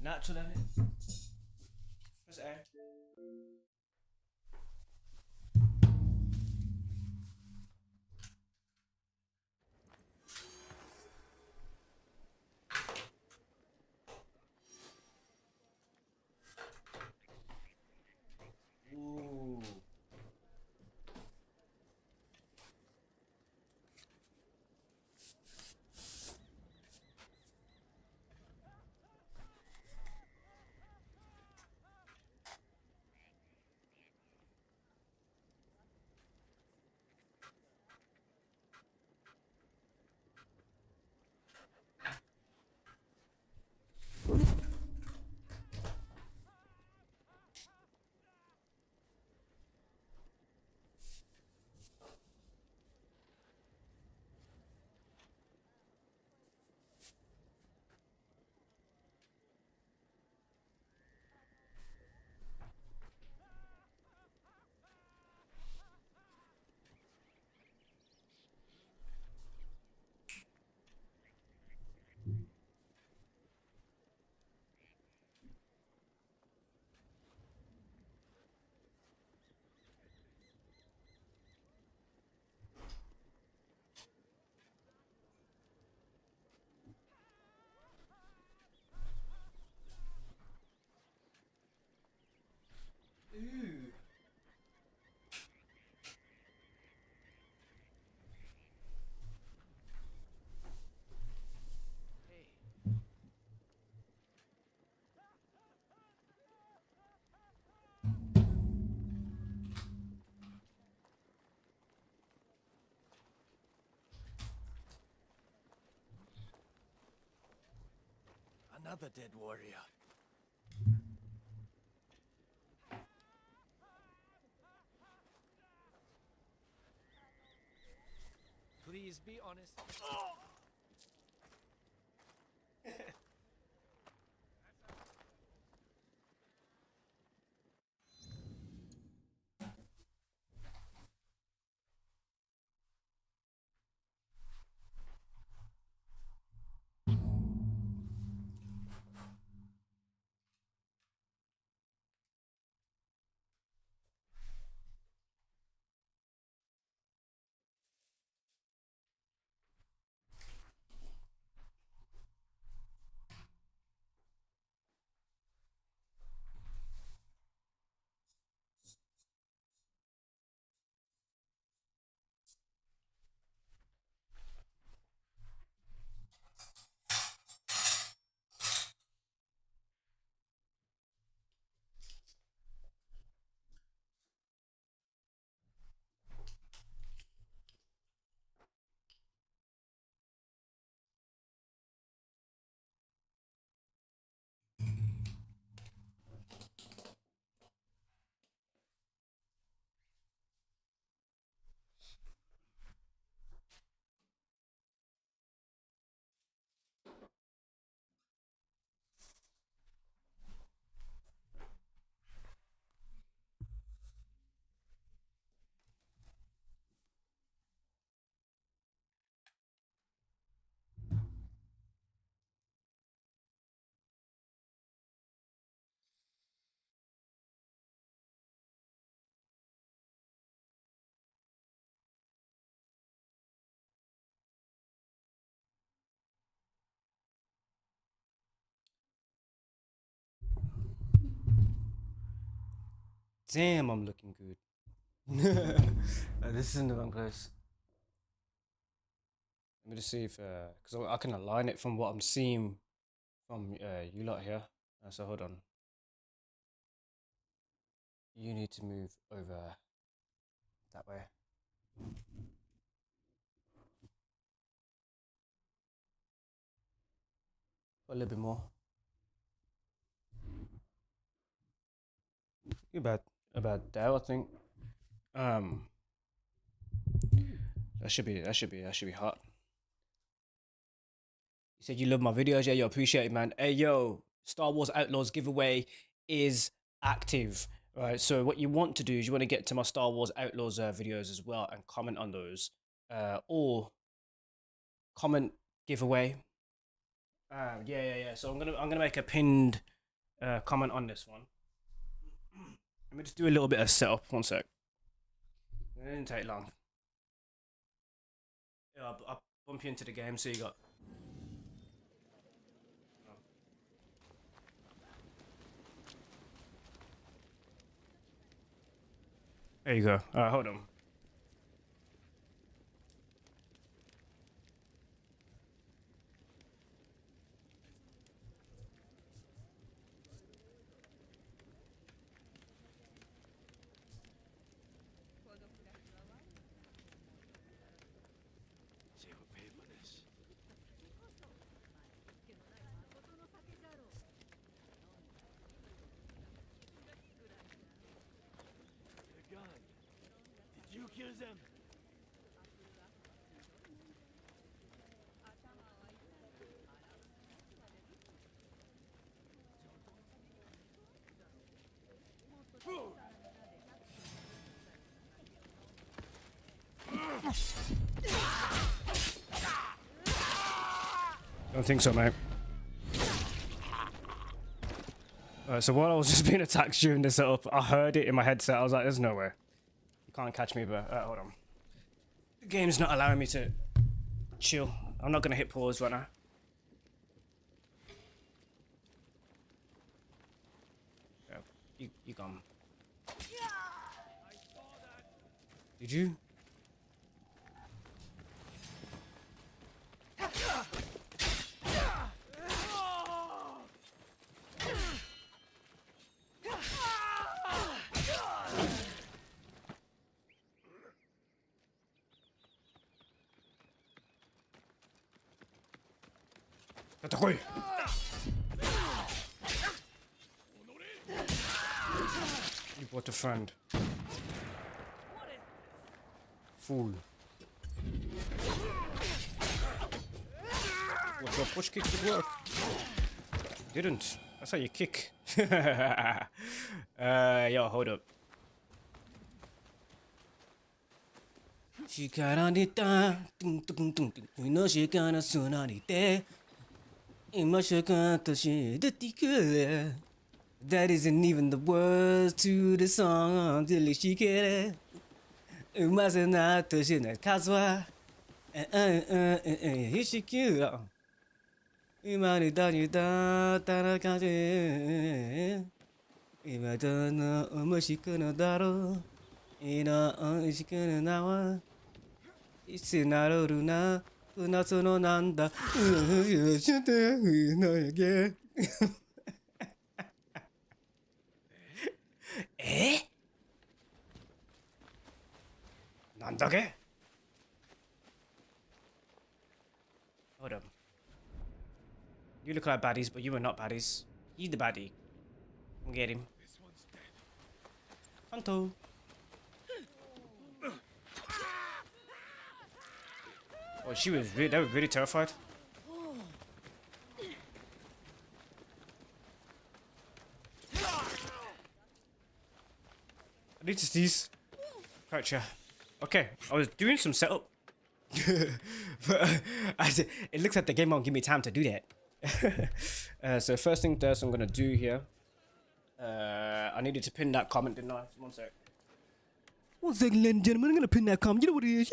Natural, isn't it? Press A. Ooh. Ooh. Another dead warrior. Please be honest. Damn, I'm looking good. This is in the wrong place. Let me just see if, because I can align it from what I'm seeing from you lot here. So hold on. You need to move over that way. A little bit more. About there, I think. That should be hot. You said you love my videos, yeah, yo, appreciate it, man. Hey, yo, Star Wars Outlaws giveaway is active, right? So what you want to do is you want to get to my Star Wars Outlaws videos as well and comment on those, or comment giveaway. Yeah. So I'm gonna make a pinned comment on this one. Let me just do a little bit of setup. One sec. It didn't take long. Yeah, I'll bump you into the game so you got. There you go. Hold on. They will pay for this. They're gone. Did you kill them? Don't think so, mate. So while I was just being attacked during the setup, I heard it in my headset. I was like, "There's no way. You can't catch me." But hold on. The game's not allowing me to chill. I'm not gonna hit pause right now. Yeah, you gone. Did you? Ataque! You brought a friend. Fool. What's your push kick would work? Didn't. That's how you kick. Yo, hold up. She got on it down. You know she gonna soon on it there. That isn't even the words to the song. Till she get it. It mustn't not touch in that Kazwa. Here she cute. Imani done you down, Tanakaji. Imadana, Mashikana Daro. Ina, Ishikana Nawa. It's in Aruna. 夏のなんだしてのやげなんだっけ Hold up. You look like baddies, but you are not baddies. He's the baddie. Get him. This one's dead. Kanto. Oh, she was really, they were really terrified. I need to sneeze. Right, yeah. Okay, I was doing some setup. But it looks like the game won't give me time to do that. So first thing first I'm gonna do here. I needed to pin that comment, didn't I? One sec. One second, ladies and gentlemen, I'm gonna pin that comment. You know what it is?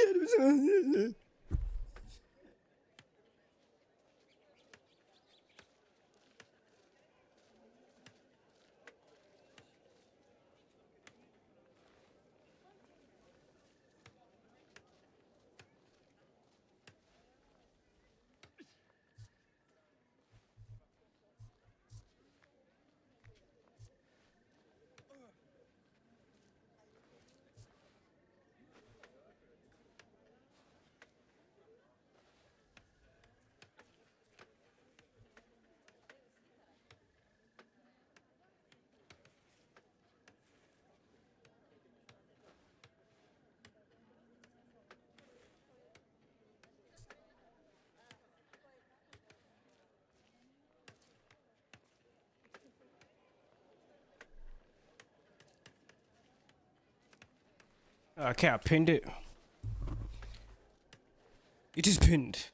Okay, I pinned it. It is pinned.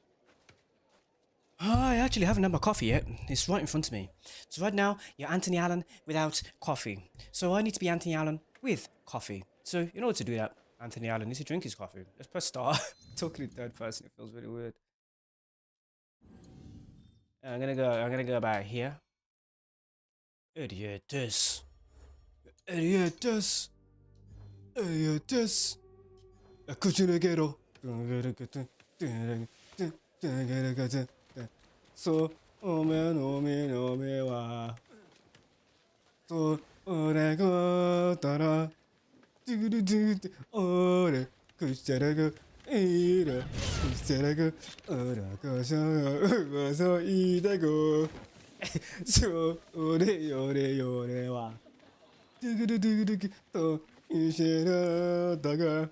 Hi, actually haven't had my coffee yet. It's right in front of me. So right now, you're Anthony Allen without coffee. So I need to be Anthony Allen with coffee. So in order to do that, Anthony Allen needs to drink his coffee. Let's press start. Talking in third person, it feels really weird. I'm gonna go about here. Idiotus. Idiotus. Idiotus. Kuchinagero. So, ome wa. So, ore go tara. Ore kucharago. Ira. Kucharago. Ora koso. So, idago. So, ore wa. To, ishera daga.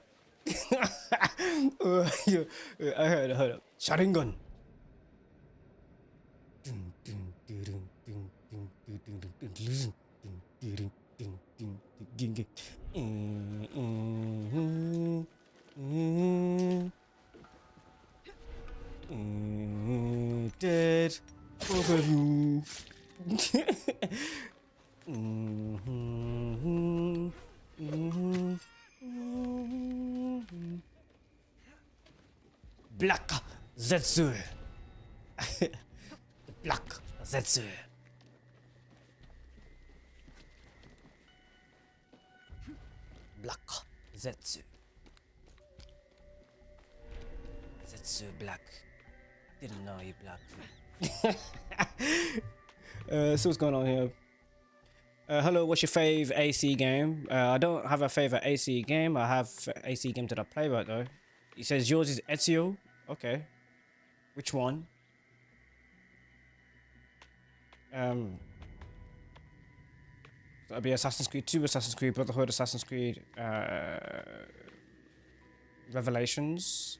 Hold up. Sharingan. Dead. Both of you. Black Zetsu. Black Zetsu. Black Zetsu. Zetsu black. Didn't know you black. So what's going on here? Hello, what's your fave AC game? I don't have a favorite AC game. I have AC game that I play right though. He says yours is Ezio. Okay. Which one? That'd be Assassin's Creed 2, Assassin's Creed Brotherhood, Assassin's Creed Revelations.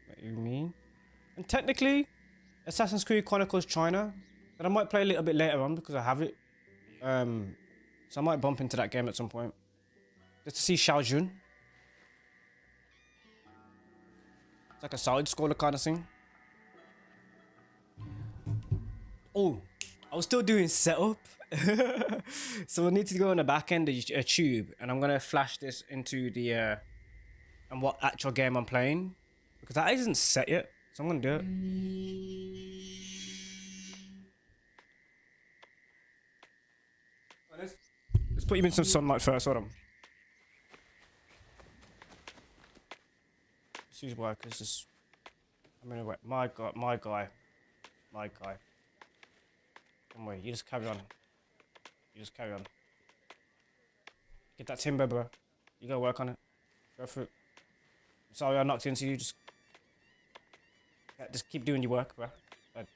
What do you mean? And technically, Assassin's Creed Chronicles China, that I might play a little bit later on because I have it. So I might bump into that game at some point. Just to see Xiaojun. It's like a side-scroller kind of thing. Oh, I was still doing setup. So I need to go on the back end of a tube, and I'm gonna flash this into the and what actual game I'm playing, because that isn't set yet. So I'm gonna do it. Let's put you in some sunlight first. Hold on. Let's use workers. Just I'm gonna wait. My guy. Don't worry. You just carry on. Get that timber, bro. You gotta work on it. Go through it. I'm sorry I knocked into you. Just keep doing your work, bro.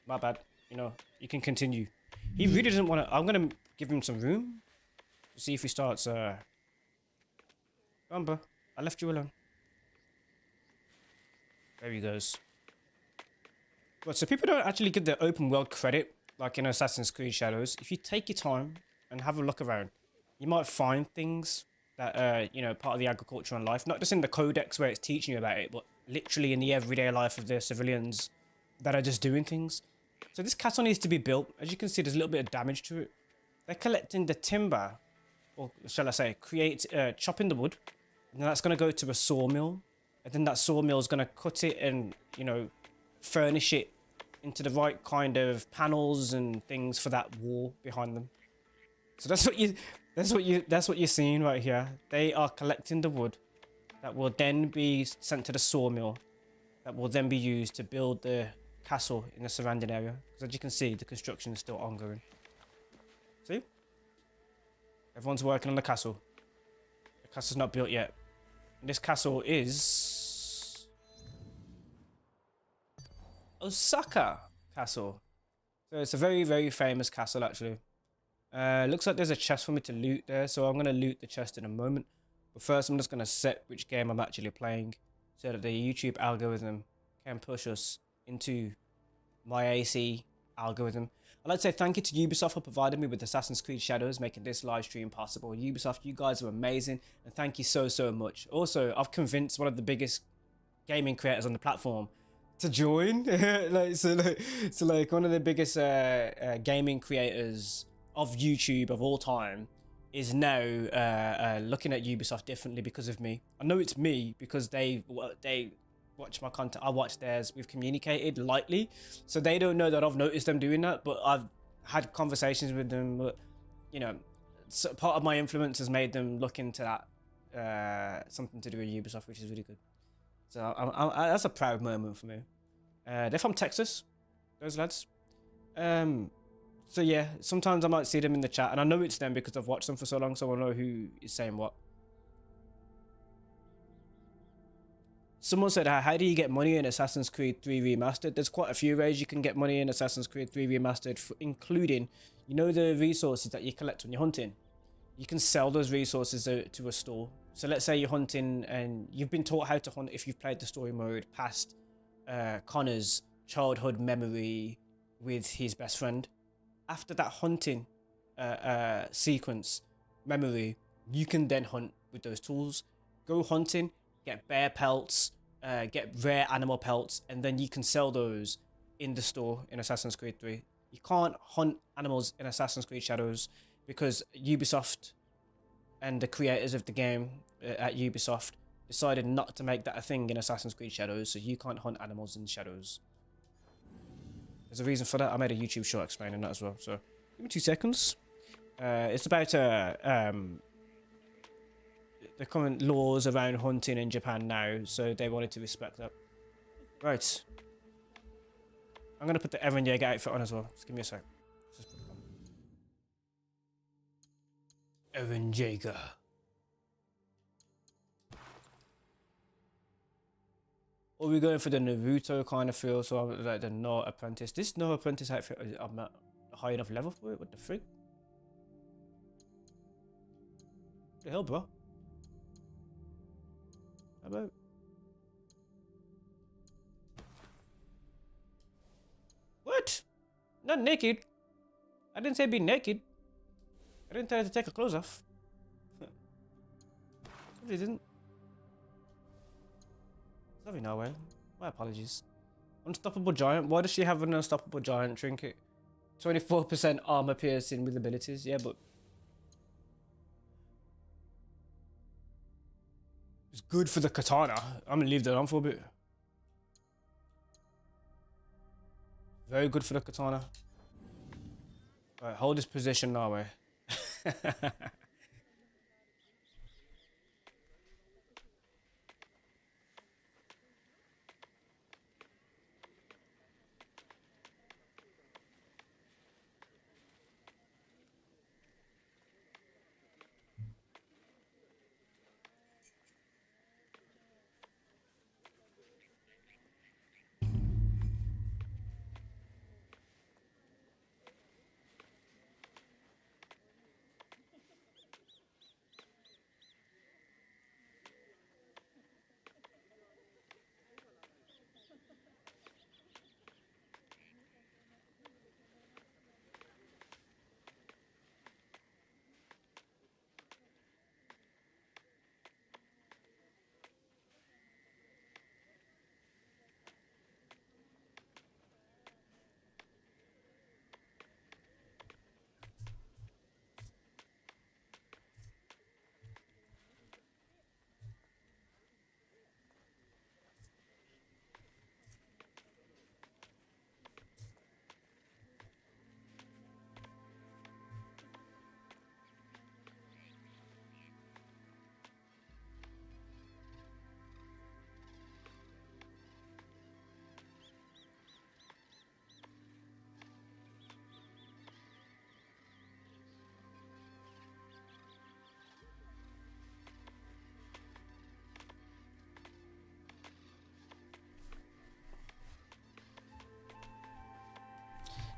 My bad. You know, you can continue. He really doesn't want to. I'm gonna give him some room to see if he starts. Come on, bro. I left you alone. There he goes. But so people don't actually give the open world credit, like in Assassin's Creed Shadows. If you take your time and have a look around, you might find things that you know, part of the agriculture and life, not just in the codex where it's teaching you about it, but literally in the everyday life of the civilians that are just doing things. So this castle needs to be built. As you can see, there's a little bit of damage to it. They're collecting the timber, or shall I say, chopping the wood, and that's going to go to a sawmill, and then that sawmill is going to cut it and, you know, furnish it into the right kind of panels and things for that wall behind them. So that's what you're seeing right here. They are collecting the wood that will then be sent to the sawmill, that will then be used to build the castle in the surrounding area. Because as you can see, the construction is still ongoing. See? Everyone's working on the castle. The castle's not built yet. And this castle is Osaka Castle. So it's a very, very famous castle actually. Looks like there's a chest for me to loot there, so I'm going to loot the chest in a moment. But first I'm just going to set which game I'm actually playing, so that the YouTube algorithm can push us into my AC algorithm. I'd like to say thank you to Ubisoft for providing me with Assassin's Creed Shadows, making this live stream possible. Ubisoft, you guys are amazing, and thank you so much. Also, I've convinced one of the biggest gaming creators on the platform to join. Like one of the biggest gaming creators of YouTube of all time is now looking at Ubisoft differently because of me. I know it's me because they watch my content, I watch theirs. We've communicated lightly, so they don't know that I've noticed them doing that, but I've had conversations with them. But you know, so part of my influence has made them look into that something to do with Ubisoft, which is really good. So that's a proud moment for me. They're from Texas, those lads. So yeah, sometimes I might see them in the chat, and I know it's them because I've watched them for so long, so I know who is saying what. Someone said, how do you get money in Assassin's Creed 3 Remastered? There's quite a few ways you can get money in Assassin's Creed 3 Remastered, including, you know, the resources that you collect when you're hunting. You can sell those resources to a store. So let's say you're hunting and you've been taught how to hunt if you've played the story mode past Connor's childhood memory with his best friend. After that hunting sequence memory, you can then hunt with those tools. Go hunting, get bear pelts, get rare animal pelts, and then you can sell those in the store in Assassin's Creed 3. You can't hunt animals in Assassin's Creed Shadows because Ubisoft and the creators of the game at Ubisoft decided not to make that a thing in Assassin's Creed Shadows, so you can't hunt animals in Shadows. There's a reason for that. I made a YouTube short explaining that as well, so give me 2 seconds. It's about the current laws around hunting in Japan now, so they wanted to respect that. Right. I'm going to put the Eren Jaeger outfit on as well. Just give me a sec. Just put it on. Eren Jaeger. Or we're going for the Naruto kind of feel, so I'm like the No Apprentice. This No Apprentice outfit, I'm not high enough level for it. What the frick? What the hell, bro? How about? What? Not naked. I didn't say be naked. I didn't tell you to take your clothes off. I didn't. Sorry, no way. My apologies. Unstoppable Giant. Why does she have an Unstoppable Giant trinket? 24% armor piercing with abilities. Yeah, but it's good for the katana. I'm gonna leave that on for a bit. Very good for the katana. Alright, hold this position now, way.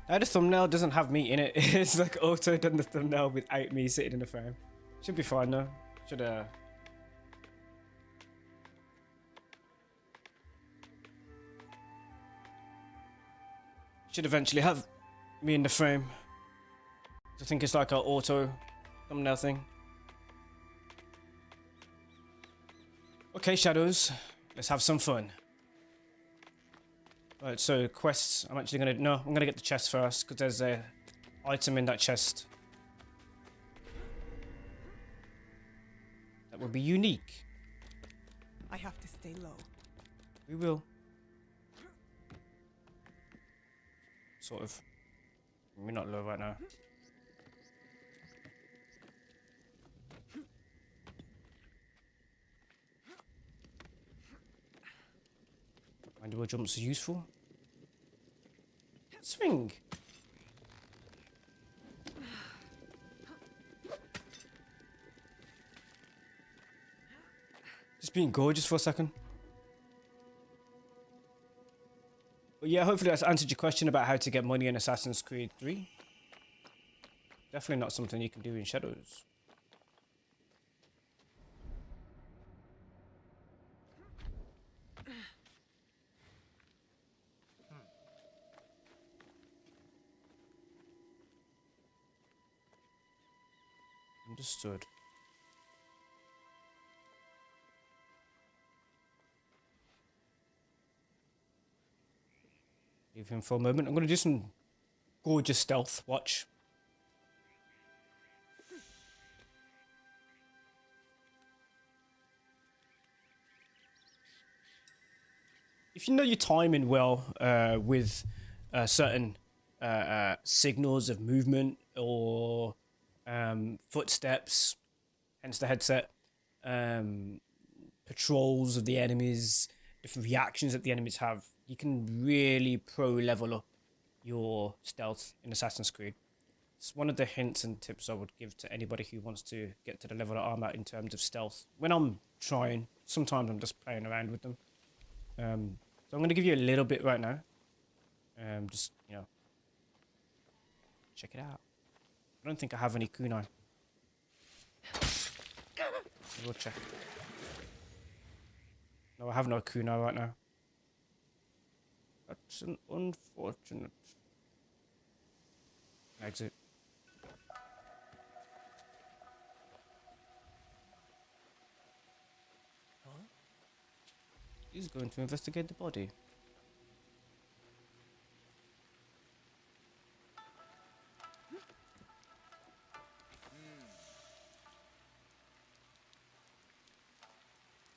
Now the thumbnail doesn't have me in it. It's like auto done the thumbnail without me sitting in the frame. Should be fine though. Should eventually have me in the frame. I think it's like an auto thumbnail thing. Okay, Shadows, let's have some fun. Alright, so quests. I'm actually gonna I'm gonna get the chest first because there's a item in that chest that will be unique. I have to stay low. We will. Sort of. We're not low right now. Mandible jumps are useful. Swing. Just being gorgeous for a second. But yeah, hopefully that's answered your question about how to get money in Assassin's Creed 3. Definitely not something you can do in Shadows. Understood. Leave him for a moment. I'm going to do some gorgeous stealth. Watch. If you know your timing well with certain signals of movement or footsteps, hence the headset, patrols of the enemies, different reactions that the enemies have, you can really pro level up your stealth in Assassin's Creed. It's one of the hints and tips I would give to anybody who wants to get to the level that I'm at in terms of stealth. When I'm trying, sometimes I'm just playing around with them. So I'm going to give you a little bit right now. Just, you know, check it out. I don't think I have any kunai. We'll check. No, I have no kunai right now. That's an unfortunate exit. Huh? He's going to investigate the body.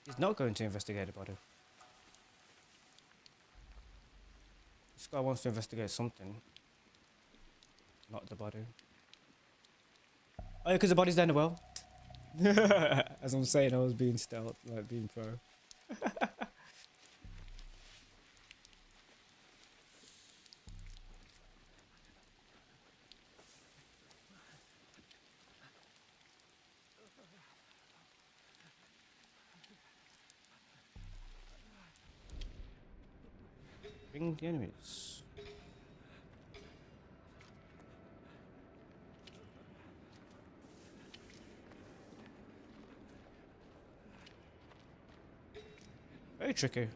He's not going to investigate the body. This guy wants to investigate something. Not the body. Oh yeah, because the body's down the well. As I'm saying, I was being stealth, like being pro. Bring the enemies. Very tricky.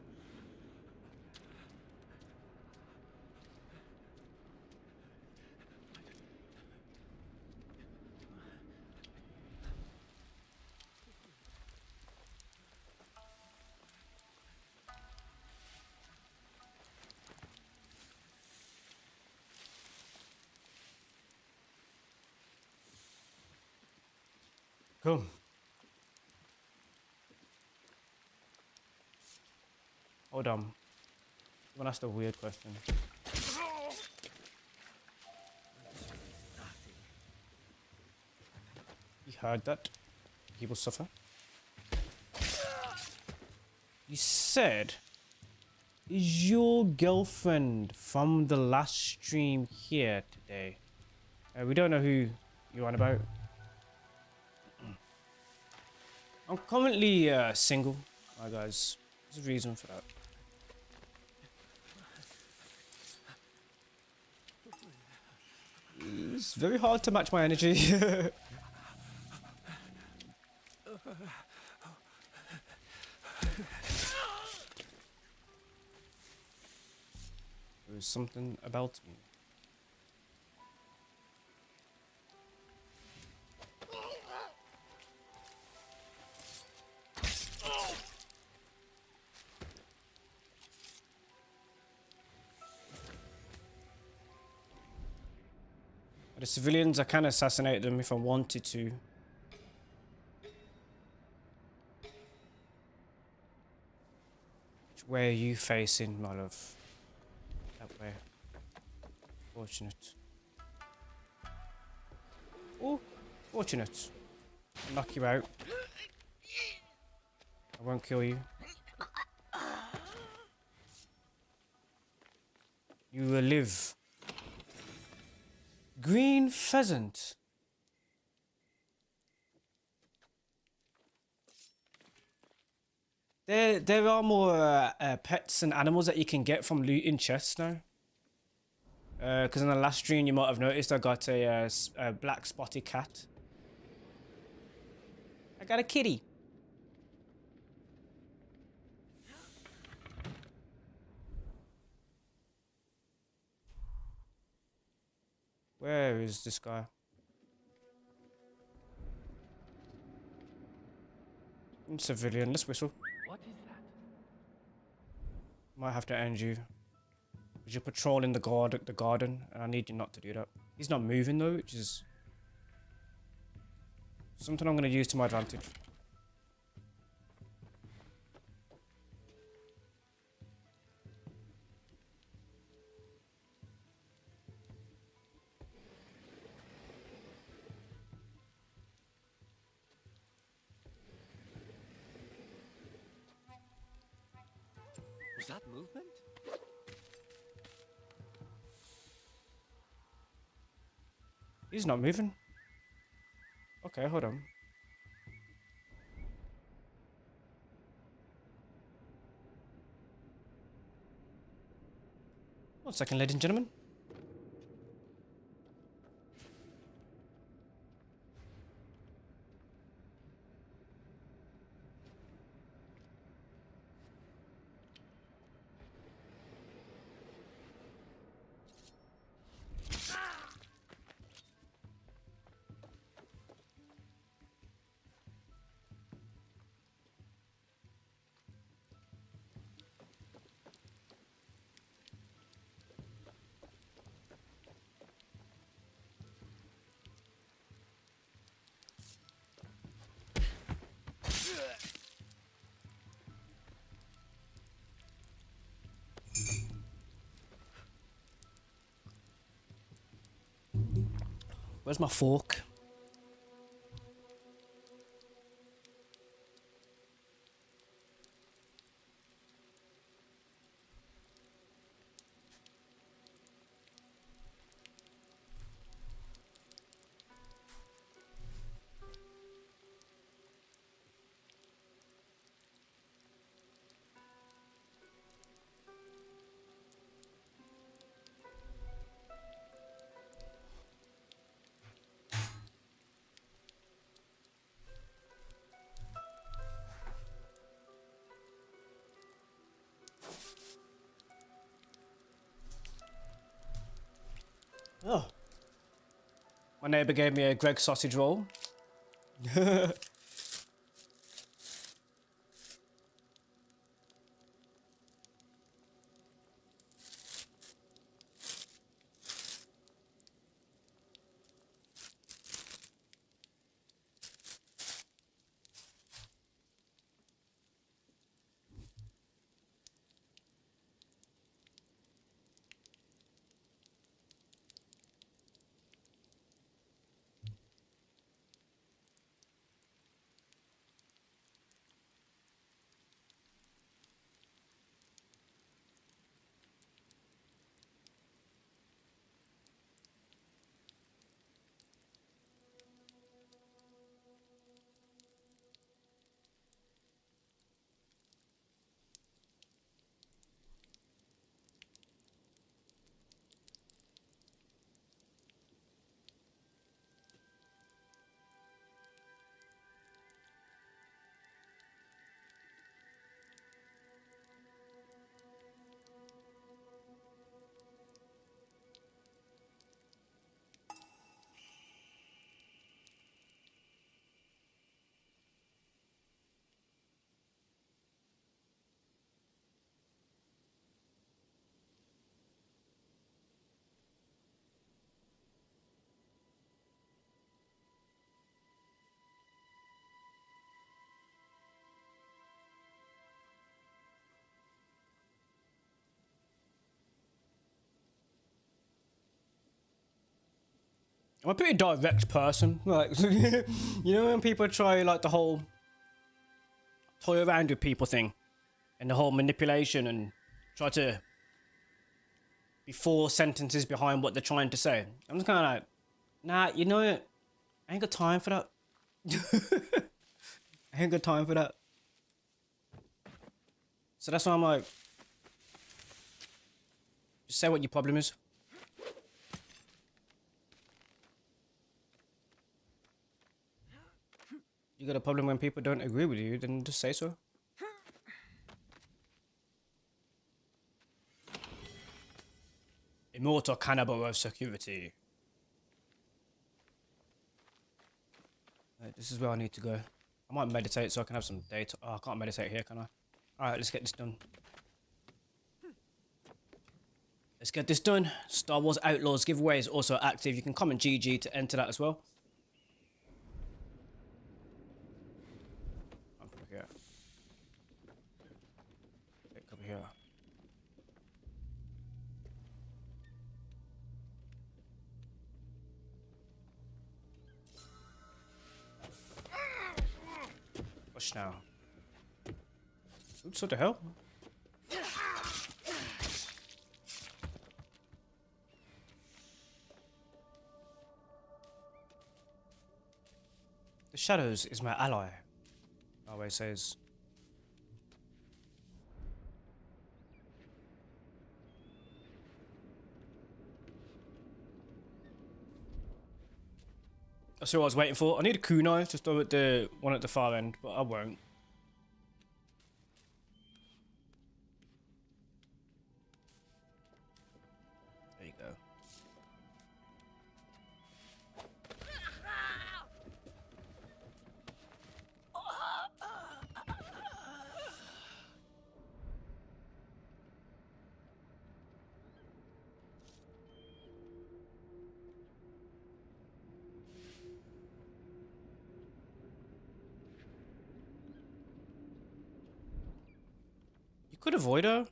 Cool. Hold on. I'm gonna ask a weird question. You heard that? People suffer. You said, is your girlfriend from the last stream here today? We don't know who you're on about. I'm currently single, hi guys. There's a reason for that. It's very hard to match my energy. There's something about me. The civilians, I can assassinate them if I wanted to. Which way are you facing, my love? That way. Fortunate. Oh, fortunate. I'll knock you out. I won't kill you. You will live. Green pheasant. There are more pets and animals that you can get from looting chests now. Because in the last stream you might have noticed I got a black spotted cat. I got a kitty. Where is this guy? I'm civilian. Let's whistle. What is that? Might have to end you. Because you're patrolling the garden, and I need you not to do that. He's not moving though, which is something I'm going to use to my advantage. Was that movement? He's not moving. Okay, hold on. One second, ladies and gentlemen. Where's my fork? Oh. My neighbor gave me a Greg sausage roll. I'm a pretty direct person. Like, you know when people try like the whole toy around with people thing, and the whole manipulation and try to be 4 sentences behind what they're trying to say. I'm just kind of like, nah, you know what? I ain't got time for that. I ain't got time for that. So that's why I'm like, just say what your problem is. You got a problem when people don't agree with you, then just say so. Immortal cannibal of security. Right, this is where I need to go. I might meditate so I can have some data. Oh, I can't meditate here, can I? Alright, let's get this done. Let's get this done. Star Wars Outlaws giveaway is also active. You can comment GG to enter that as well. I'm over here. Click over here. Push now. Oops, what the hell? The shadows is my ally, always says. That's what I was waiting for. I need a kunai to throw at the one at the far end, but I won't. There you go. You could avoid her.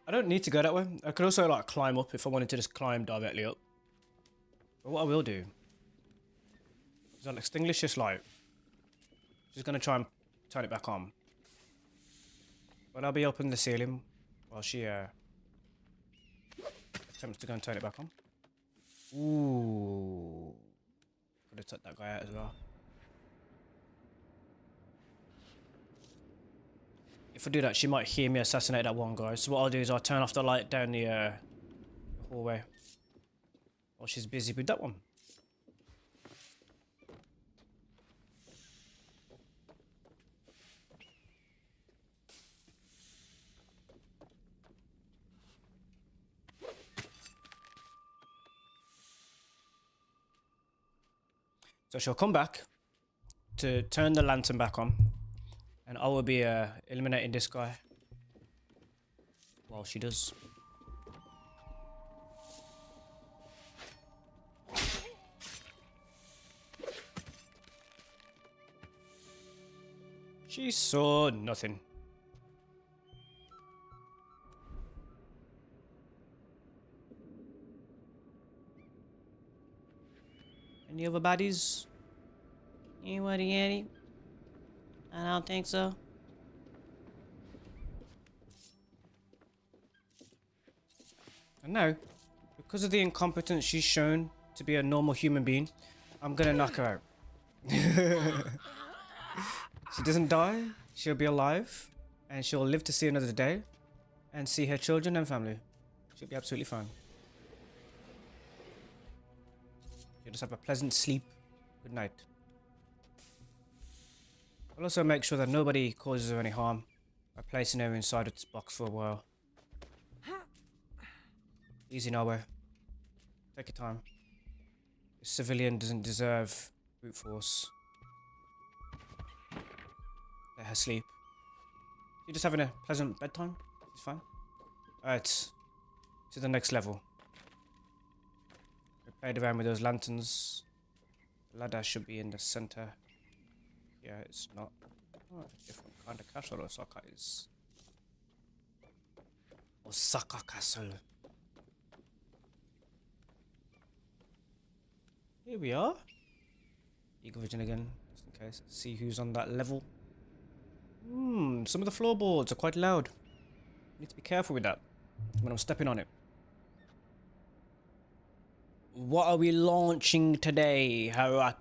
I don't need to go that way. I could also like climb up if I wanted to just climb directly up. But what I will do is I'll extinguish this light. She's gonna try and turn it back on. But I'll be up in the ceiling while she attempts to go and turn it back on. Ooh. Could have took that guy out as well. If I do that, she might hear me assassinate that one guy. So what I'll do is I'll turn off the light down the hallway while she's busy with that one. So she'll come back to turn the lantern back on, and I will be eliminating this guy while she does. She saw nothing. Any other baddies? Anybody, Eddie? I don't think so. And now, because of the incompetence she's shown to be a normal human being, I'm gonna knock her out. She doesn't die, she'll be alive, and she'll live to see another day, and see her children and family. She'll be absolutely fine. You'll just have a pleasant sleep. Good night. I'll also make sure that nobody causes her any harm by placing her inside of this box for a while. Easy nowhere. Take your time. This civilian doesn't deserve brute force. Let her sleep. She's just having a pleasant bedtime. She's fine. Alright. To the next level. We played around with those lanterns. The ladder should be in the center. Yeah, it's not. Oh, different kind of castle Osaka is. Osaka Castle. Here we are. Eagle Vision again, just in case. See who's on that level. Some of the floorboards are quite loud. Need to be careful with that when I'm stepping on it. What are we launching today? Harakuma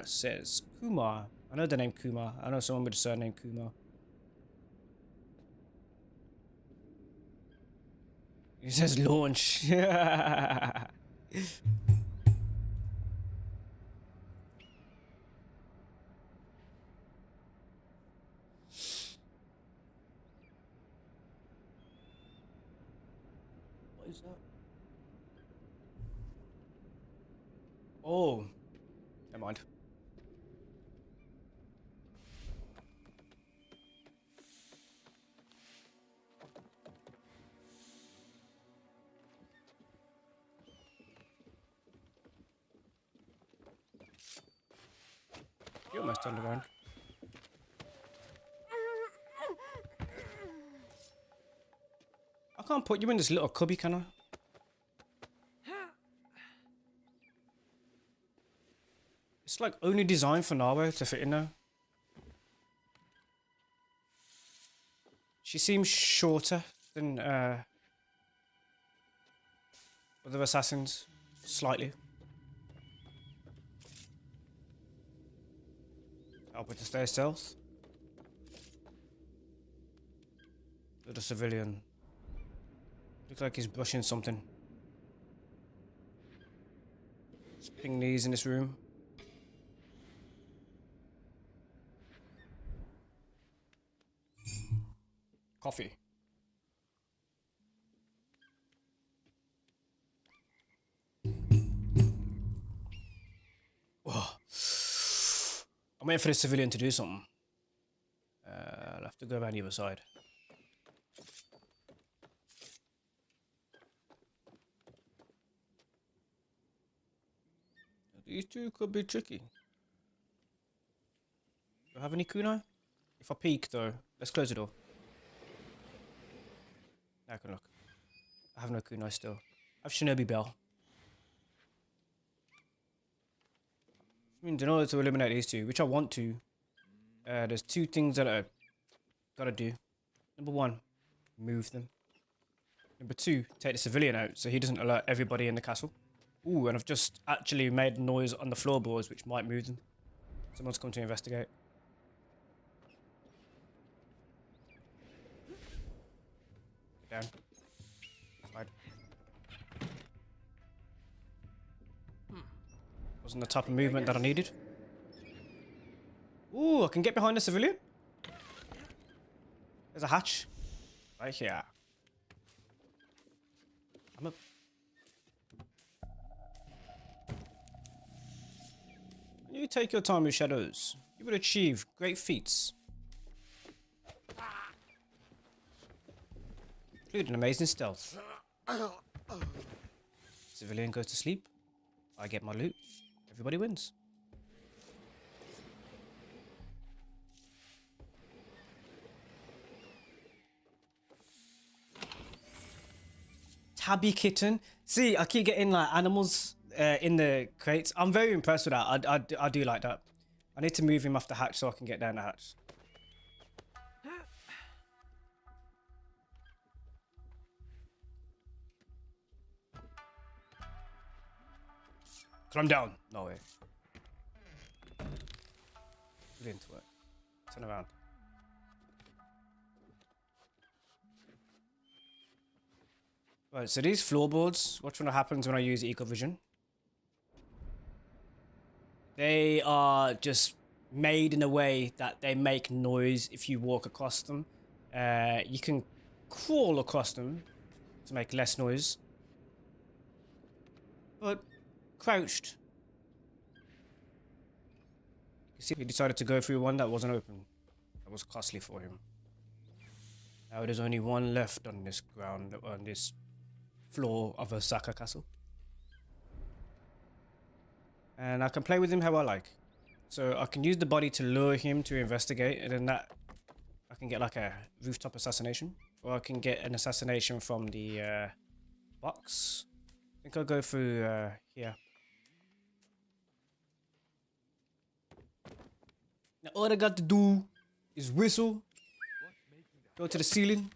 says. Kumar. I know the name Kumar. I know someone with the surname Kumar. He says launch. What is that? Oh, never mind. You almost turned around. I can't put you in this little cubby, can I? It's like only designed for Nawe to fit in there. She seems shorter than other assassins, slightly. Help her to stay stealth. Little civilian. Looks like he's brushing something. Let's ping these in this room. Coffee. Whoa. I'm waiting for the civilian to do something. I'll have to go around the other side. These two could be tricky. Do I have any kunai? If I peek though, let's close the door. Now I can look. I have no kunai still. I have Shinobi Bell. I mean, in order to eliminate these two, which I want to, there's two things that I gotta do. Number one, move them. Number two, take the civilian out so he doesn't alert everybody in the castle. Ooh, and I've just actually made noise on the floorboards which might move them. Someone's come to investigate. Get down. Slide. Wasn't the type of movement that I needed. Ooh, I can get behind the civilian. There's a hatch. Right here. I'm a... When you take your time with shadows, you will achieve great feats. Including amazing stealth. Civilian goes to sleep. I get my loot. Everybody wins. Tabby kitten. See, I keep getting like animals in the crates. I'm very impressed with that. I do like that. I need to move him off the hatch so I can get down the hatch. Climb down. No way. Get into it. Turn around. Right, so these floorboards, watch what happens when I use Eco Vision. They are just made in a way that they make noise if you walk across them. You can crawl across them to make less noise. But crouched. You see, he decided to go through one that wasn't open. That was costly for him. Now there's only one left on this ground, on this floor of Osaka Castle. And I can play with him how I like. So I can use the body to lure him to investigate, and then that I can get like a rooftop assassination, or I can get an assassination from the box. I think I'll go through here. Now all I got to do is whistle, go to the ceiling,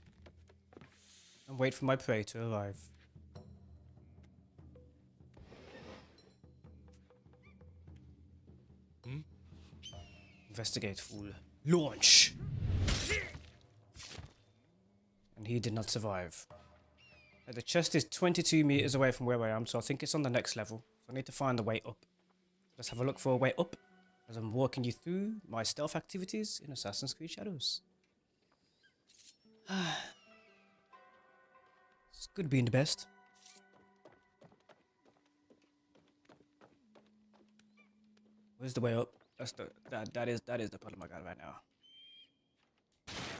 and wait for my prey to arrive. Investigate, fool. Launch! And he did not survive. The chest is 22 meters away from where I am, so I think it's on the next level. So I need to find the way up. Let's have a look for a way up as I'm walking you through my stealth activities in Assassin's Creed Shadows. It's good being the best. Where's the way up? That's the that is the problem I got right now.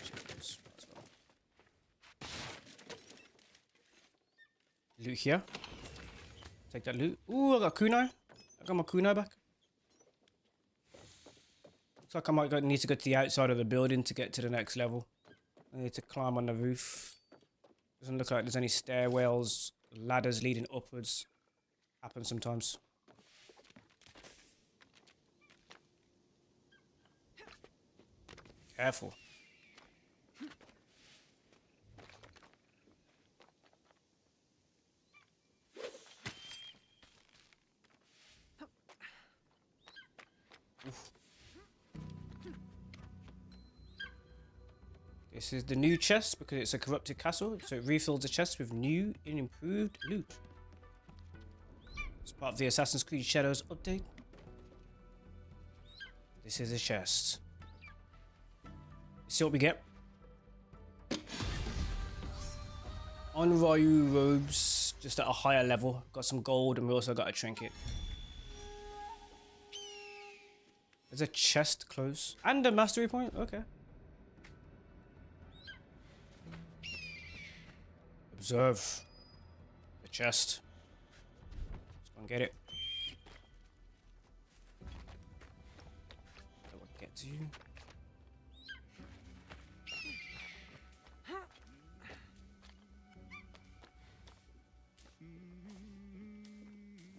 Check this as well. Loot here. Take that loot. Ooh, I got kunai. I got my kunai back. Looks like I might need to go to the outside of the building to get to the next level. I need to climb on the roof. Doesn't look like there's any stairwells, ladders leading upwards. Happens sometimes. Careful. Oof. This is the new chest because it's a corrupted castle, so it refills the chest with new and improved loot. It's part of the Assassin's Creed Shadows update. This is a chest. See what we get. On Ryu robes, just at a higher level. Got some gold and we also got a trinket. There's a chest close. And a mastery point, okay. Observe the chest. Let's go and get it. That will get to you.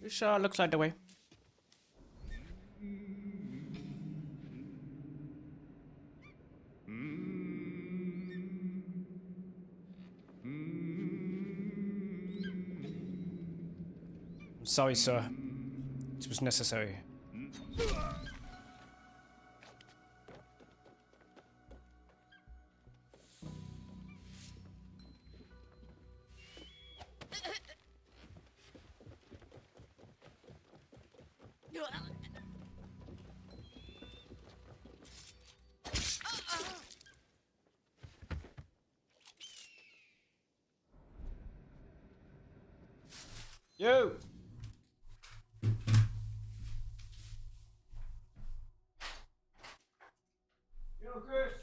This looks like the way. I'm sorry, sir. It was necessary. Yo! Yo, Chris!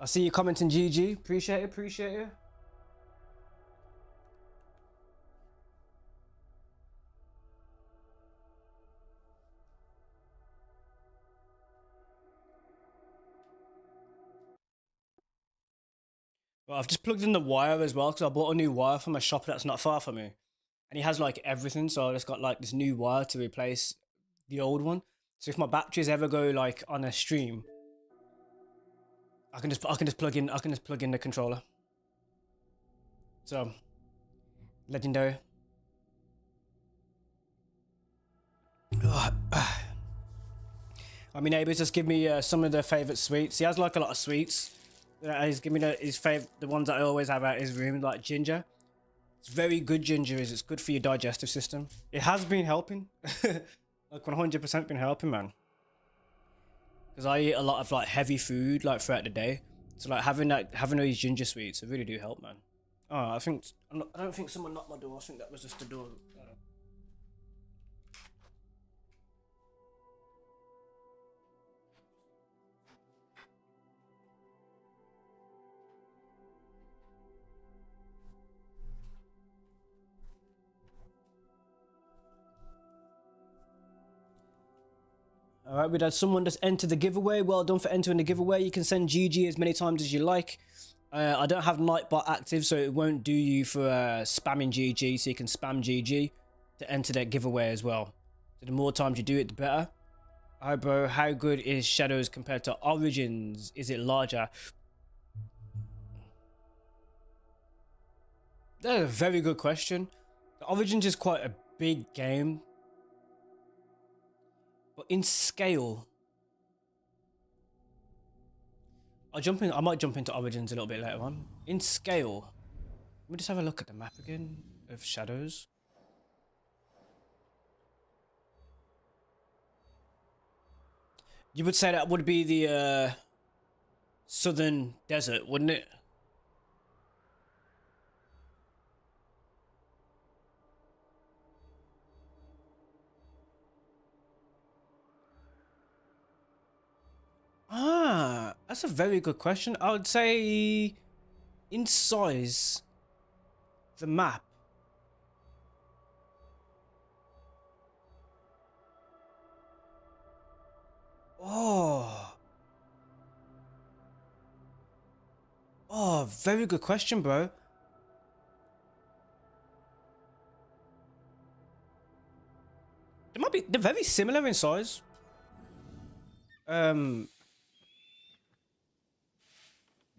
I see you commenting GG. Appreciate it, appreciate it. Well, I've just plugged in the wire as well because I bought a new wire from a shop that's not far from me. and he has like everything. So I just got like this new wire to replace the old one. So if my batteries ever go like on a stream, I can just plug in the controller. So legendary. I mean, neighbours just give me some of their favourite sweets. He has like a lot of sweets. He's giving me the ones that I always have at his room, like ginger. It's very good. Ginger is. It's good for your digestive system. It has been helping, like 100% been helping, man. Because I eat a lot of like heavy food like throughout the day, so like having these ginger sweets, it really do help, man. Oh, I don't think someone knocked my door. I think that was just the door. All right, we had someone just enter the giveaway. Well done for entering the giveaway. You can send GG as many times as you like. I don't have Nightbot active, so it won't do you for spamming GG. So you can spam GG to enter that giveaway as well. So the more times you do it, the better. Hi, bro. How good is Shadows compared to Origins? Is it larger? That's a very good question. The Origins is quite a big game. But in scale, I might jump into Origins a little bit later on. In scale, let me just have a look at the map again of Shadows. You would say that would be the southern desert, wouldn't it? Ah, that's a very good question. I would say in size, the map. Oh. Oh, very good question, bro. They're very similar in size.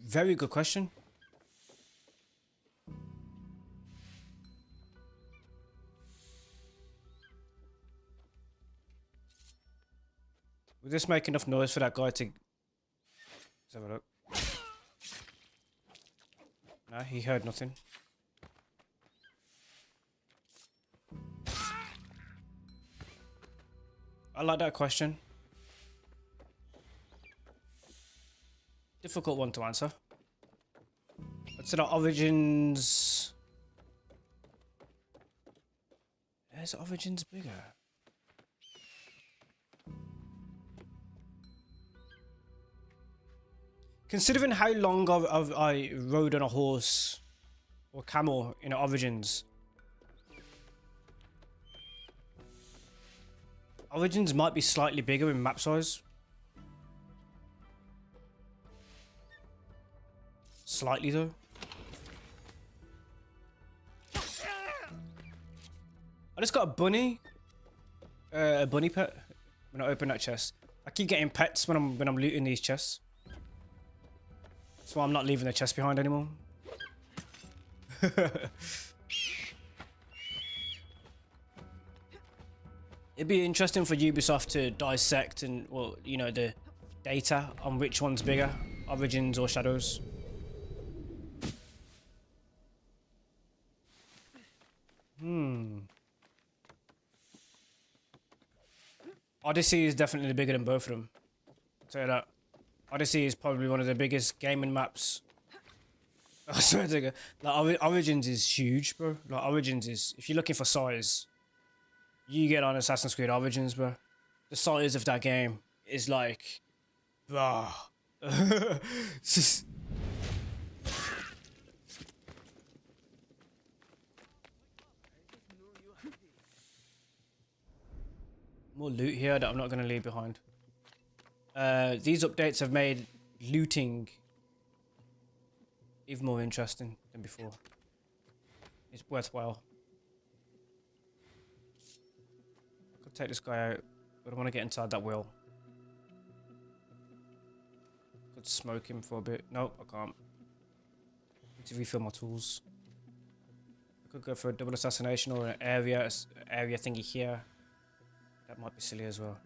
Very good question. Will this make enough noise for that guy to... Let's have a look. No, he heard nothing. I like that question. Difficult one to answer. Let's say the Origins... Is Origins bigger? Considering how long I rode on a horse or camel in Origins, Origins might be slightly bigger in map size. Slightly though. I just got a bunny pet when I open that chest. I keep getting pets when I'm looting these chests. That's why I'm not leaving the chest behind anymore. It'd be interesting for Ubisoft to dissect and, well, you know, the data on which one's bigger, Origins or Shadows. Odyssey is definitely bigger than both of them. I'll tell you that. Odyssey is probably one of the biggest gaming maps. I swear to God. Like, Origins is huge, bro. Like, Origins is... If you're looking for size, you get on Assassin's Creed Origins, bro. The size of that game is like... Bro. It's just... More loot here that I'm not going to leave behind. These updates have made looting even more interesting than before. It's worthwhile. Could take this guy out, but I want to get inside that wheel. Could smoke him for a bit. Nope, I can't. Need to refill my tools. I could go for a double assassination or an area thingy here. That might be silly as well.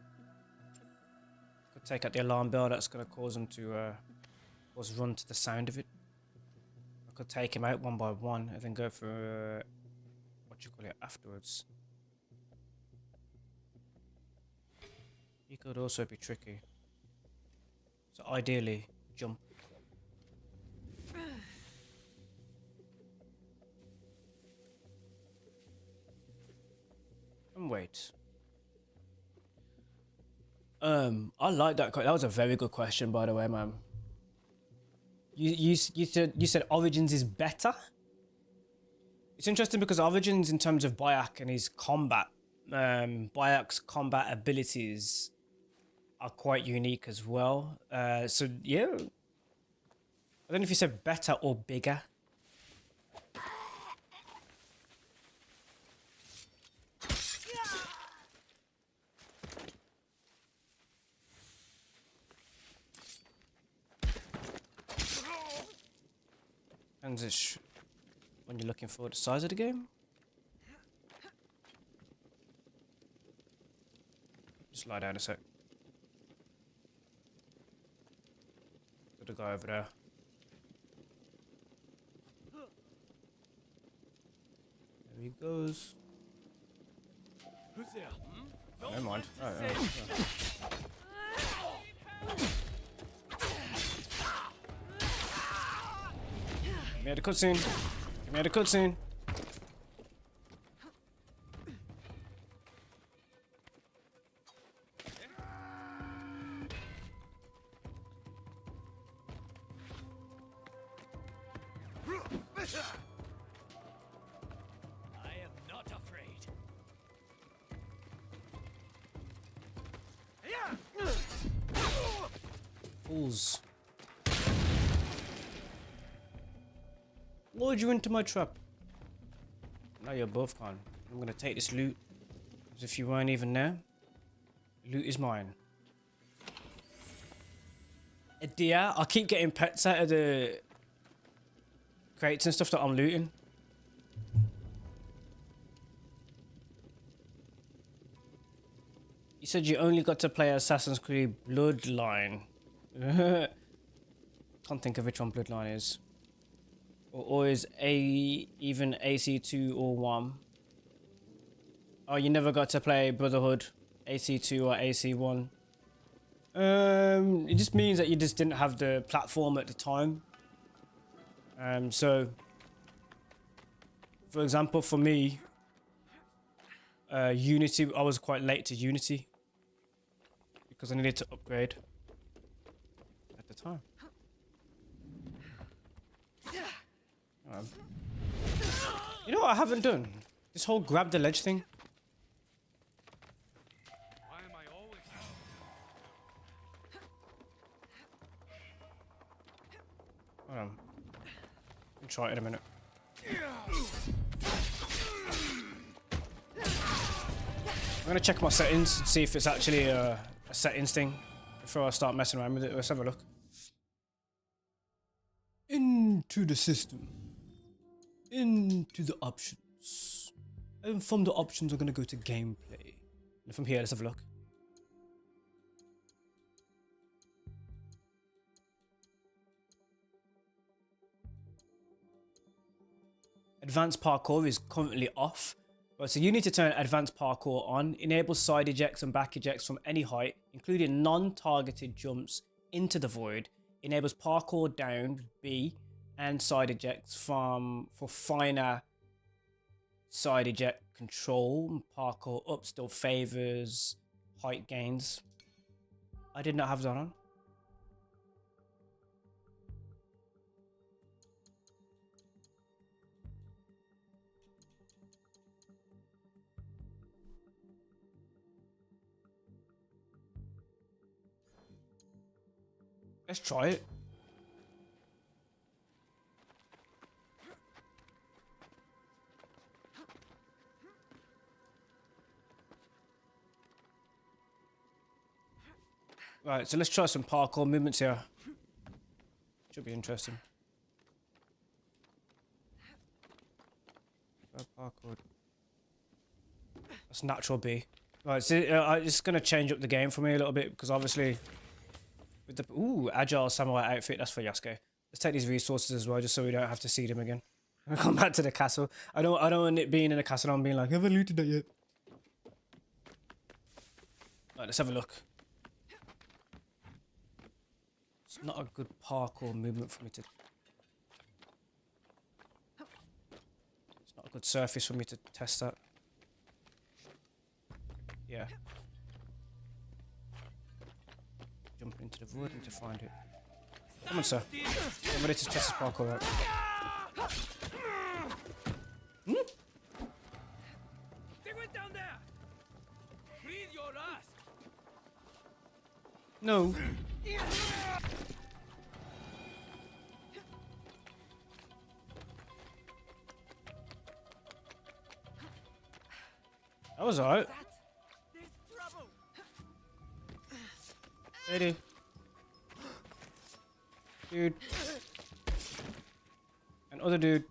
Could take out the alarm bell. That's going to cause him to run to the sound of it. I could take him out one by one and then go for what you call it afterwards. He could also be tricky. So ideally, jump. And wait. I like that. That was a very good question, by the way, man. You said Origins is better. It's interesting because Origins, in terms of Bayek and his combat, Bayek's combat abilities are quite unique as well. So yeah, I don't know if you said better or bigger. Depends when you're looking for the size of the game. Just lie down a sec. Got a guy over there. There he goes. Who's there? Oh, never mind. Oh, Give me the cutscene. Give me the cutscene. I am not afraid. Fools. Lured you into my trap. Now you're both gone. I'm gonna take this loot as if you weren't even there. Loot is mine. A deer. I'll keep getting pets out of the crates and stuff that I'm looting. You said you only got to play Assassin's Creed Bloodline. Can't think of which one Bloodline is. Or is even AC2 or 1? Oh, you never got to play Brotherhood, AC2 or AC1. It just means that you just didn't have the platform at the time. So, for example, for me, Unity, I was quite late to Unity because I needed to upgrade at the time. You know what I haven't done? This whole grab the ledge thing. Why am I always... Hold on. I'll try it in a minute. I'm gonna check my settings and see if it's actually a settings thing before I start messing around with it. Let's have a look. Into the system. Into the options. And from the options, we're gonna go to gameplay. And from here, let's have a look. Advanced parkour is currently off. Right, so you need to turn advanced parkour on. Enable side ejects and back ejects from any height, including non-targeted jumps into the void. Enables parkour down B and side ejects for finer side eject control. Parkour up still favors height gains. I did not have that on. Let's try it. Right, so let's try some parkour movements here. Should be interesting. Parkour. That's natural B. Right, so it's going to change up the game for me a little bit because obviously with the agile samurai outfit, that's for Yasuke. Let's take these resources as well, just so we don't have to see them again. We'll come back to the castle. I don't want it being in the castle and I'm being like, have I looted that yet? Right, let's have a look. It's not a good parkour movement for me to... It's not a good surface for me to test that. Yeah. Jump into the wood and to find it. Come on, sir. I'm ready to test this parkour out. They went down there. Breathe your ass. No. That was alright. There's trouble. Hey, dude. Dude. And other dude.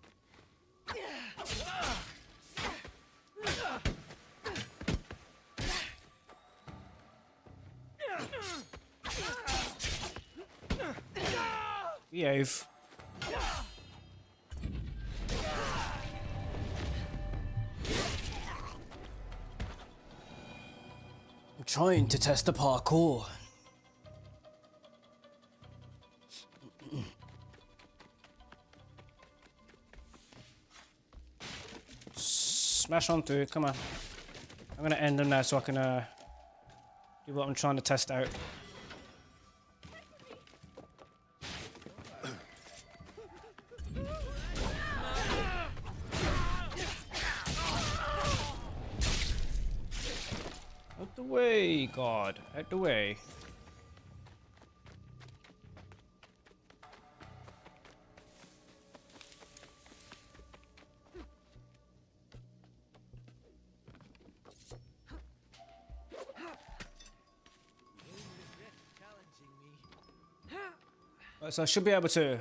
Behave. I'm trying to test the parkour. Smash on through, come on. I'm gonna end them now so I can do what I'm trying to test out. Out the way, God. Out the way. Right, so I should be able to...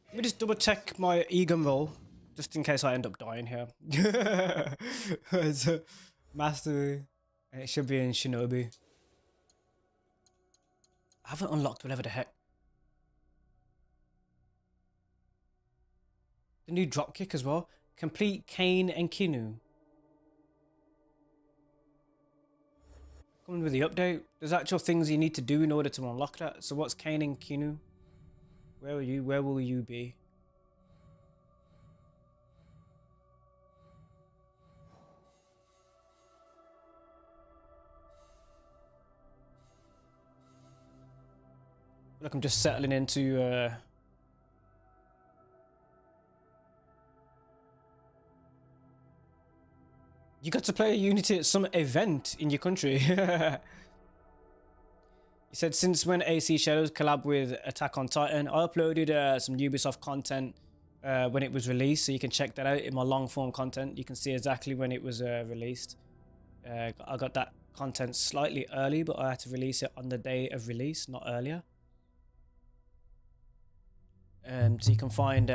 Let me just double check my E-gun roll. Just in case I end up dying here. It's a mastery. And it should be in Shinobi. I haven't unlocked whatever the heck. The new dropkick as well. Complete Kane and Kinu. Coming with the update. There's actual things you need to do in order to unlock that. So what's Kane and Kinu? Where are you? Where will you be? Like I'm just settling into You got to play Unity at some event in your country. You said since when sCreedShadows collab with Attack on Titan, I uploaded some Ubisoft content when it was released, so you can check that out in my long form content. You can see exactly when it was released. I got that content slightly early, but I had to release it on the day of release, not earlier. So you can find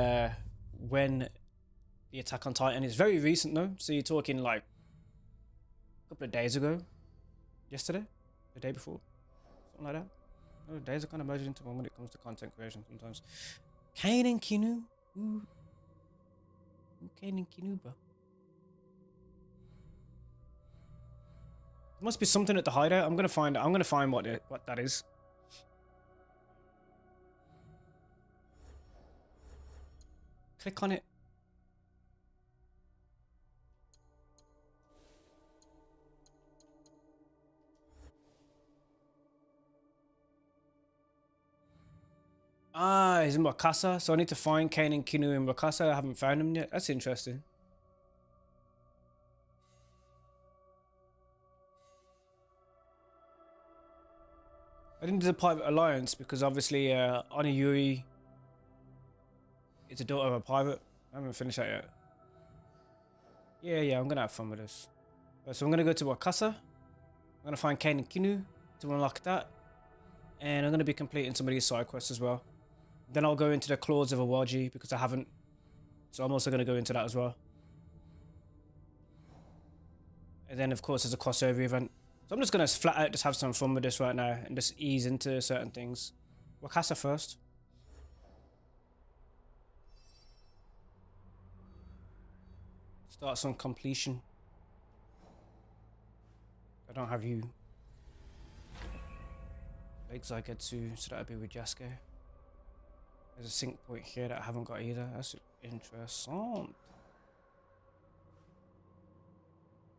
when the Attack on Titan is very recent though. So you're talking like a couple of days ago, yesterday, the day before, something like that. Oh, days are kind of merged into one when it comes to content creation sometimes. Kane and Kinu, ooh, Kane and Kinu, bro. There must be something at the hideout. I'm gonna find what that is. Click on it. Ah, he's in Wakasa, so I need to find Kane and Kinu in Wakasa. I haven't found them yet. That's interesting. I didn't do the private alliance because obviously Oniyuri is a daughter of a pirate. I haven't finished that yet. Yeah, I'm gonna have fun with this. So I'm gonna go to Wakasa. I'm gonna find Kane and Kinu to unlock that, and I'm gonna be completing some of these side quests as well. Then I'll go into the Claws of Awaji because I haven't, so I'm also gonna go into that as well. And then of course there's a crossover event. So I'm just gonna flat out just have some fun with this right now and just ease into certain things. Wakasa first. Start some completion. I don't have you. Legs I get to, so that'll be with Jaske. There's a sync point here that I haven't got either. That's interesting.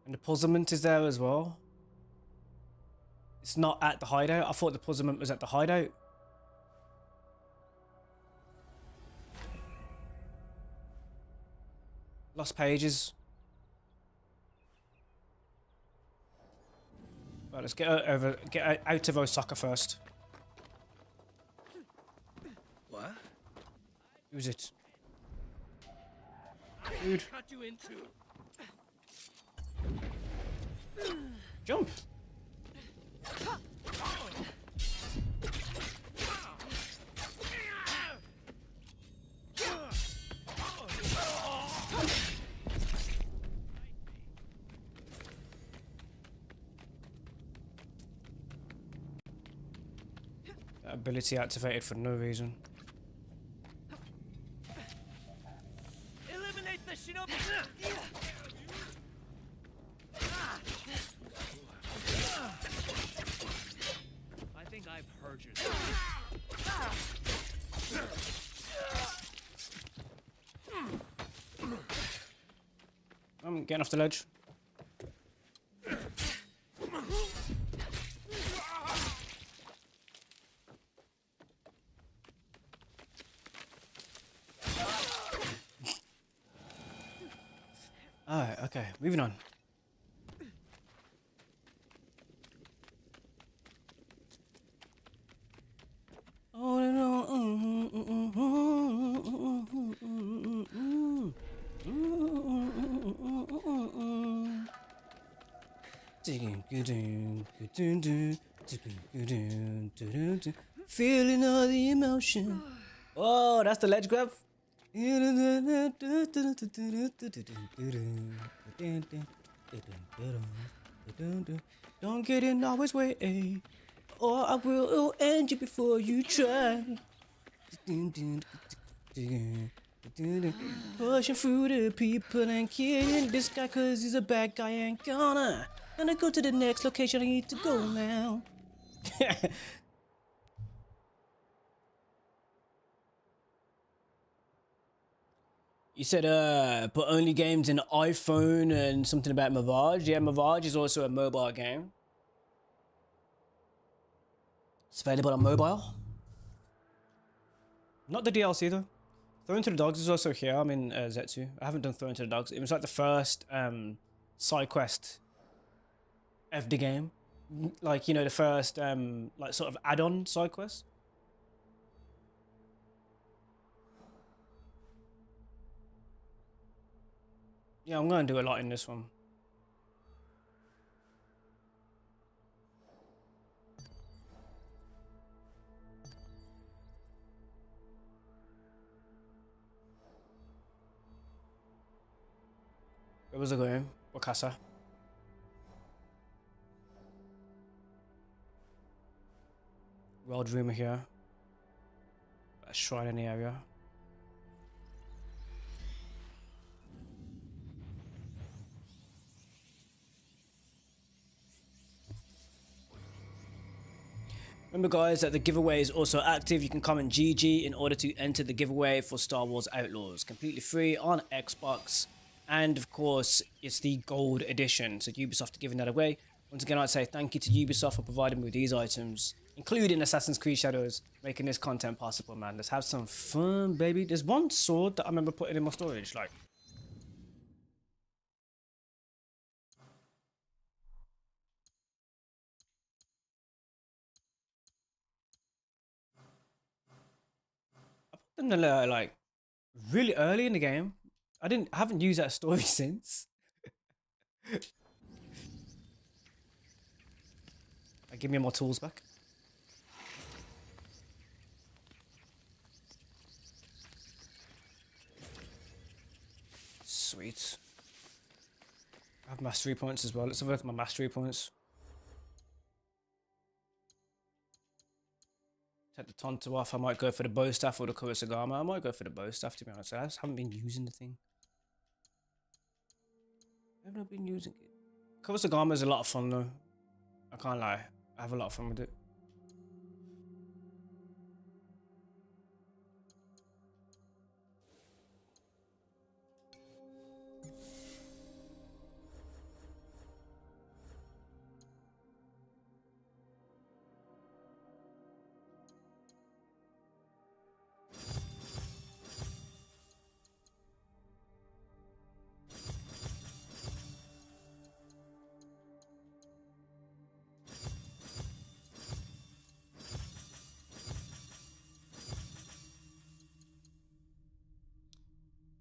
And the puzzlement is there as well. It's not at the hideout. I thought the puzzlement was at the hideout. Lost pages. Right, let's get out of Osaka first. What? Who's it? Dude. Cut you in two. Jump. That ability activated for no reason. Eliminate the shinobi. I think I've heard you. I'm getting off the ledge. Alright, okay, moving on. Feeling all the emotion. Oh, that's the ledge grab. Don't get in always way, or I will end you before you try. Pushing through the people and killing this guy cause he's a bad guy and gonna go to the next location I need to go now. You said but only games in iPhone and something about Mirage. Yeah, Mirage is also a mobile game. It's available on mobile. Not the DLC though. Throwing to the Dogs is also here. I'm in Zetsu. I haven't done Throwing to the Dogs. It was like the first side quest of the game. Like, you know, the first like sort of add-on side quest. Yeah, I'm going to do a lot in this one. Where was I going? Wakasa. World Rumor here. A shrine in the area. Remember guys that the giveaway is also active. You can comment GG in order to enter the giveaway for Star Wars Outlaws. Completely free on Xbox. And of course, it's the gold edition. So Ubisoft are giving that away. Once again, I'd say thank you to Ubisoft for providing me with these items, including Assassin's Creed Shadows, making this content possible, man. Let's have some fun, baby. There's one sword that I remember putting in my storage, like. I put them like really early in the game. I haven't used that storage since. Give me more tools back. Sweet. I have mastery points as well. Let's have a look at my mastery points. Take the Tonto off. I might go for the bow staff or the Kurosagama. I might go for the bow staff, to be honest. I just haven't been using the thing. I've not been using it. Kurosagama is a lot of fun though. I can't lie. I have a lot of fun with it.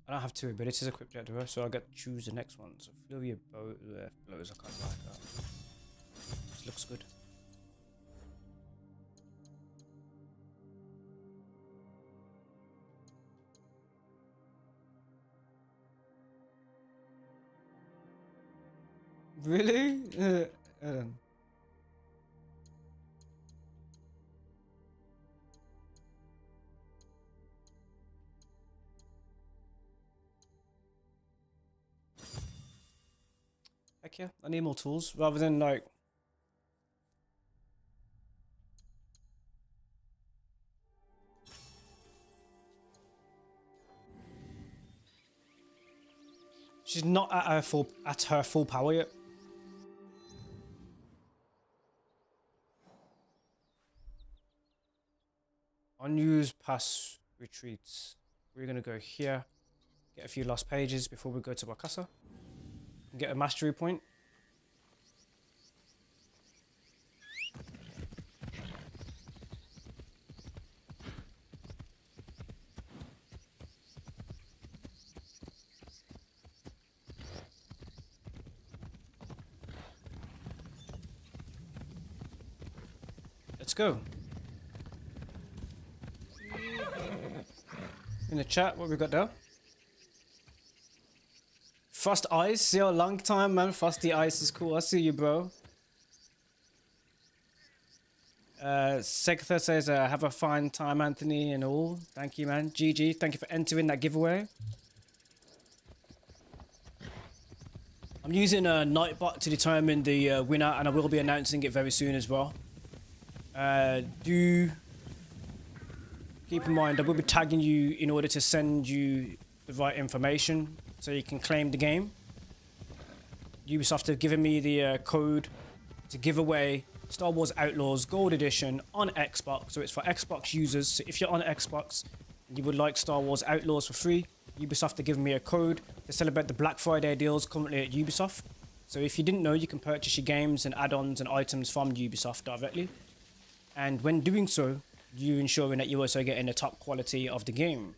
I don't have 2 abilities equipped yet, do I? So I get to choose the next one. So Flurry of Blows, I kind of like that. This looks good. Really? Heck yeah, I need more tools rather than like. She's not at her full power yet. Unused pass retreats. We're gonna go here, get a few lost pages before we go to Wakasa. Get a mastery point. Let's go. In the chat, what we got there? Frost Ice, yo, long time, man. Frosty Ice is cool. I see you, bro. Sekatha says, have a fine time, Anthony, and all. Thank you, man. GG, thank you for entering that giveaway. I'm using a Nightbot to determine the winner, and I will be announcing it very soon as well. Do keep in mind, I will be tagging you in order to send you the right information so you can claim the game. Ubisoft have given me the code to give away Star Wars Outlaws Gold Edition on Xbox. So it's for Xbox users. So if you're on Xbox and you would like Star Wars Outlaws for free, Ubisoft have given me a code to celebrate the Black Friday deals currently at Ubisoft. So if you didn't know, you can purchase your games and add-ons and items from Ubisoft directly. And when doing so, you're ensuring that you're also getting the top quality of the game.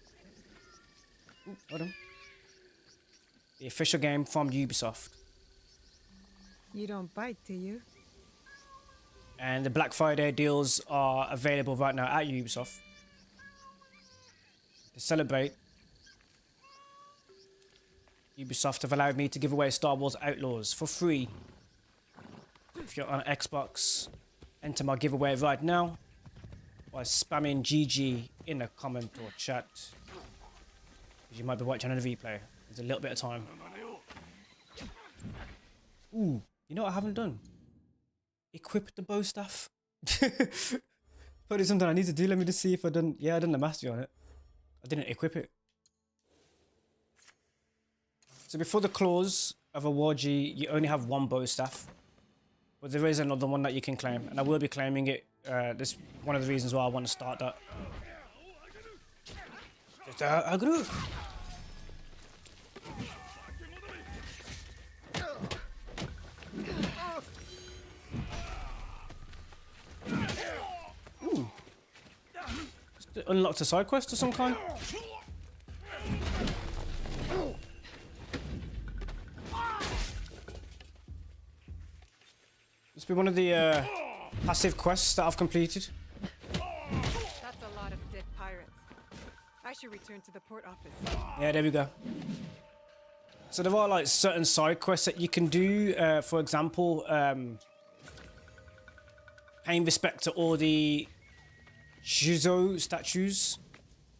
Ooh, hold on. The official game from Ubisoft. You don't bite, do you? And the Black Friday deals are available right now at Ubisoft. To celebrate, Ubisoft have allowed me to give away Star Wars Outlaws for free. If you're on Xbox, enter my giveaway right now by spamming GG in the comment or chat. You might be watching on a replay. There's a little bit of time. Ooh, you know what I haven't done? Equip the bow staff. Probably something I need to do. Let me just see if I done. Yeah, I done the mastery on it. I didn't equip it. So before the clause of a Warg, you only have 1 bow staff. But there is another one that you can claim, and I will be claiming it. This is one of the reasons why I want to start that. Ooh. Unlocked a side quest of some kind. Must be one of the passive quests that I've completed. That's a lot of dead pirates. I should return to the port office. Yeah, there we go. So there are like certain side quests that you can do. For example, paying respect to all the Shizo statues.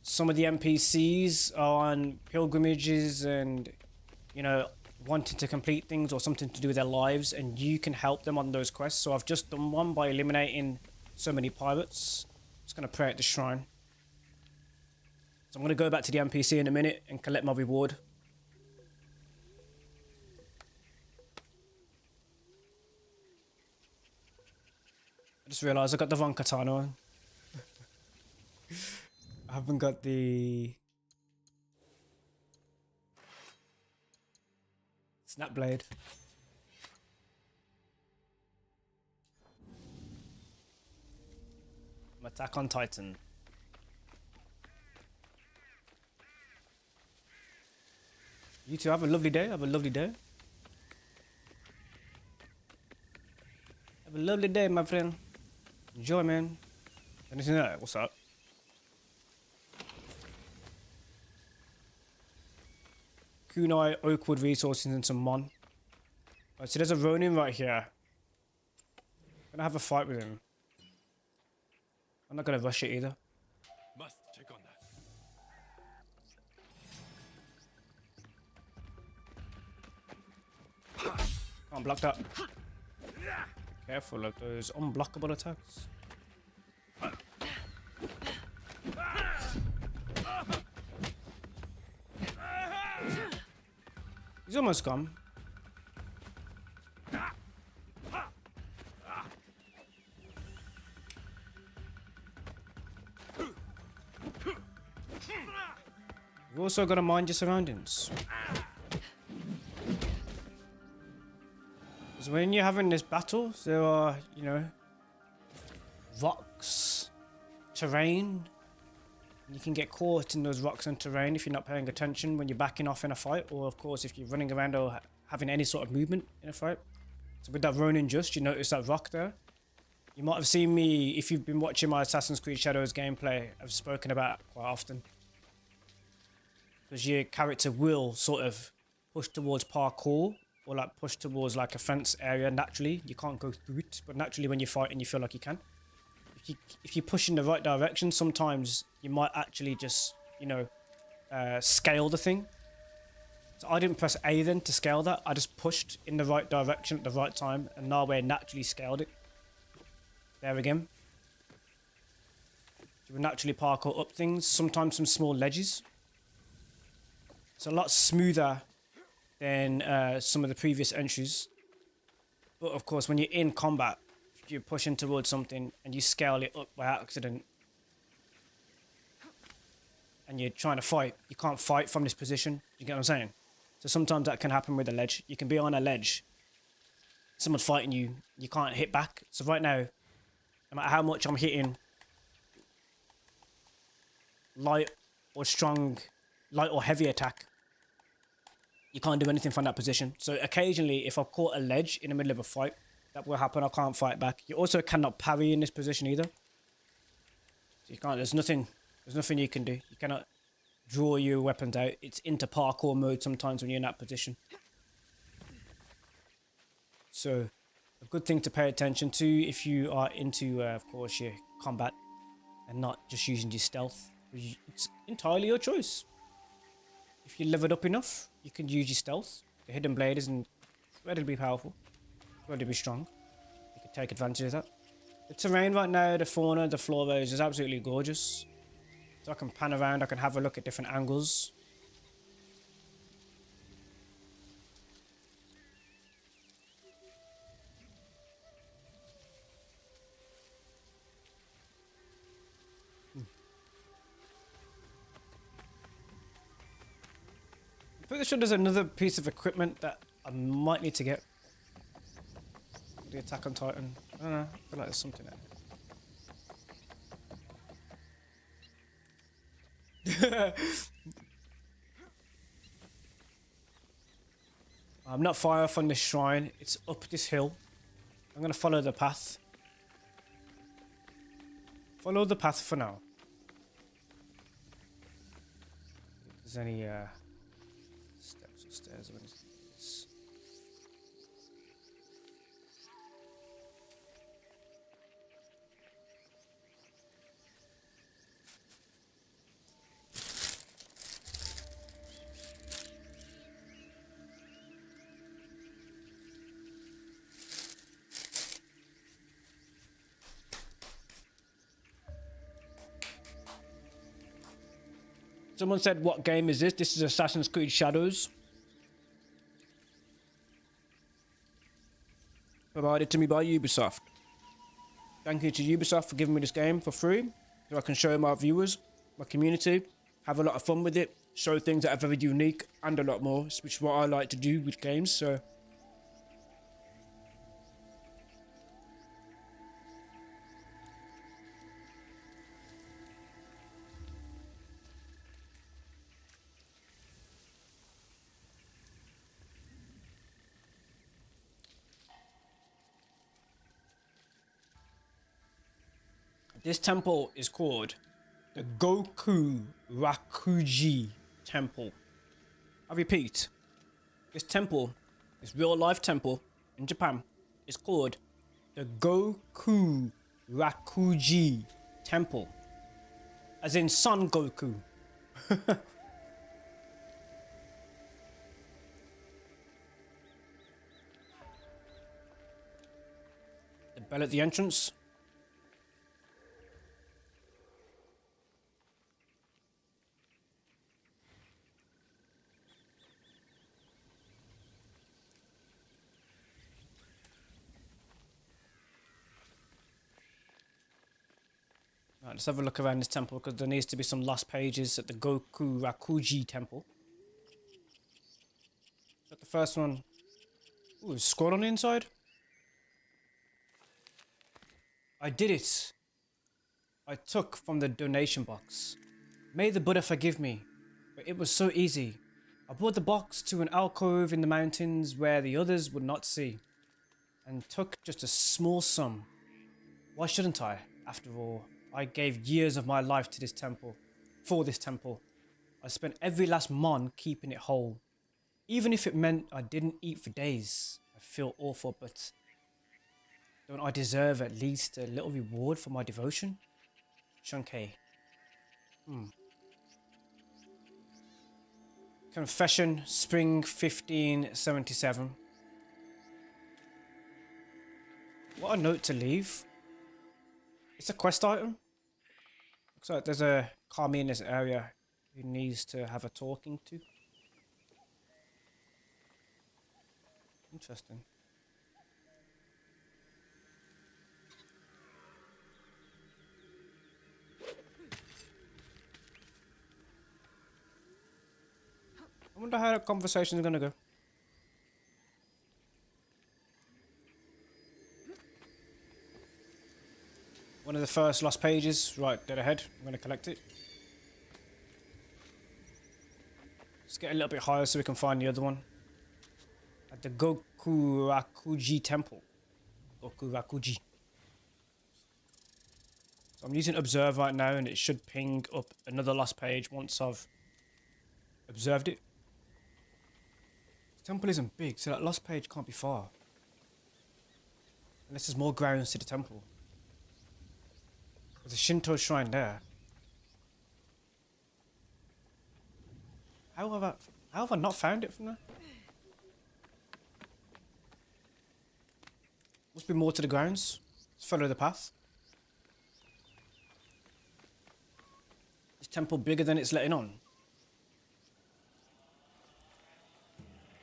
Some of the NPCs are on pilgrimages and, you know, wanting to complete things or something to do with their lives, and you can help them on those quests. So I've just done one by eliminating so many pirates. Just gonna pray at the shrine. So I'm gonna go back to the NPC in a minute and collect my reward. I just realised I got the wrong katana on. I haven't got the snap blade. Attack on Titan. You two have a lovely day. Have a lovely day. Have a lovely day, my friend. Enjoy, man. Anything there? What's up? Kunai, Oakwood resources, and some Mon. Right, so there's a Ronin right here. I'm gonna have a fight with him. I'm not gonna rush it either. Must check on that. Can't block that. Careful of those unblockable attacks. He's almost gone. You've also got to mind your surroundings. Because when you're having this battle, there are, you know, rocks, terrain. You can get caught in those rocks and terrain if you're not paying attention when you're backing off in a fight, or of course if you're running around or having any sort of movement in a fight. So with that Ronin just, you notice that rock there. You might have seen me, if you've been watching my Assassin's Creed Shadows gameplay, I've spoken about it quite often. Because your character will sort of push towards parkour, or like push towards like a fence area naturally. You can't go through it, but naturally when you're fighting you feel like you can. If you push in the right direction, sometimes you might actually just, you know, scale the thing. So I didn't press A then to scale that. I just pushed in the right direction at the right time, and now we naturally scaled it. There again. You will naturally parkour up things, sometimes some small ledges. It's a lot smoother than some of the previous entries. But of course, when you're in combat, if you're pushing towards something and you scale it up by accident, and you're trying to fight, you can't fight from this position. You get what I'm saying? So sometimes that can happen with a ledge. You can be on a ledge, someone's fighting you, you can't hit back. So right now, no matter how much I'm hitting light or strong, light or heavy attack, you can't do anything from that position. So occasionally, if I've caught a ledge in the middle of a fight, that will happen. I can't fight back. You also cannot parry in this position either. So you can't. There's nothing you can do. You cannot draw your weapons out. It's into parkour mode sometimes when you're in that position. So a good thing to pay attention to if you are into, of course, your combat and not just using your stealth. It's entirely your choice. If you leveled up enough, you can use your stealth. The hidden blade is incredibly powerful, incredibly strong. You can take advantage of that. The terrain right now, the fauna, the flora is just absolutely gorgeous. So I can pan around, I can have a look at different angles. I'm pretty sure there's another piece of equipment that I might need to get. The Attack on Titan. I don't know, I feel like there's something there. I'm not far off on this shrine. It's up this hill. I'm going to follow the path. Follow the path for now. If there's any steps or stairs or anything. Someone said, what game is this? This is Assassin's Creed Shadows. Provided to me by Ubisoft. Thank you to Ubisoft for giving me this game for free, so I can show my viewers, my community, have a lot of fun with it, show things that are very unique, and a lot more, which is what I like to do with games, so... This temple is called the Goku Rakuji Temple. I repeat, this temple, this real life temple in Japan, is called the Goku Rakuji Temple. As in Son Goku. The bell at the entrance. Right, let's have a look around this temple because there needs to be some lost pages at the Goku Rakuji Temple. Is that the first one? Ooh, is scroll on the inside? I did it. I took from the donation box. May the Buddha forgive me, but it was so easy. I brought the box to an alcove in the mountains where the others would not see, and took just a small sum. Why shouldn't I, after all? I gave years of my life to this temple, for this temple. I spent every last mon keeping it whole. Even if it meant I didn't eat for days. I feel awful, but don't I deserve at least a little reward for my devotion? Shunkei. Confession, Spring 1577. What a note to leave. It's a quest item. Looks like there's a Kami in this area who needs to have a talking to. Interesting. I wonder how that conversation is going to go. One of the first lost pages, right dead ahead. I'm going to collect it. Let's get a little bit higher so we can find the other one. At the Goku Rakuji Temple. Goku Rakuji. So I'm using Observe right now and it should ping up another lost page once I've observed it. The temple isn't big, so that lost page can't be far. Unless there's more grounds to the temple. There's a Shinto shrine there. How have I not found it from there? Must be more to the grounds. Let's follow the path. Is temple bigger than it's letting on?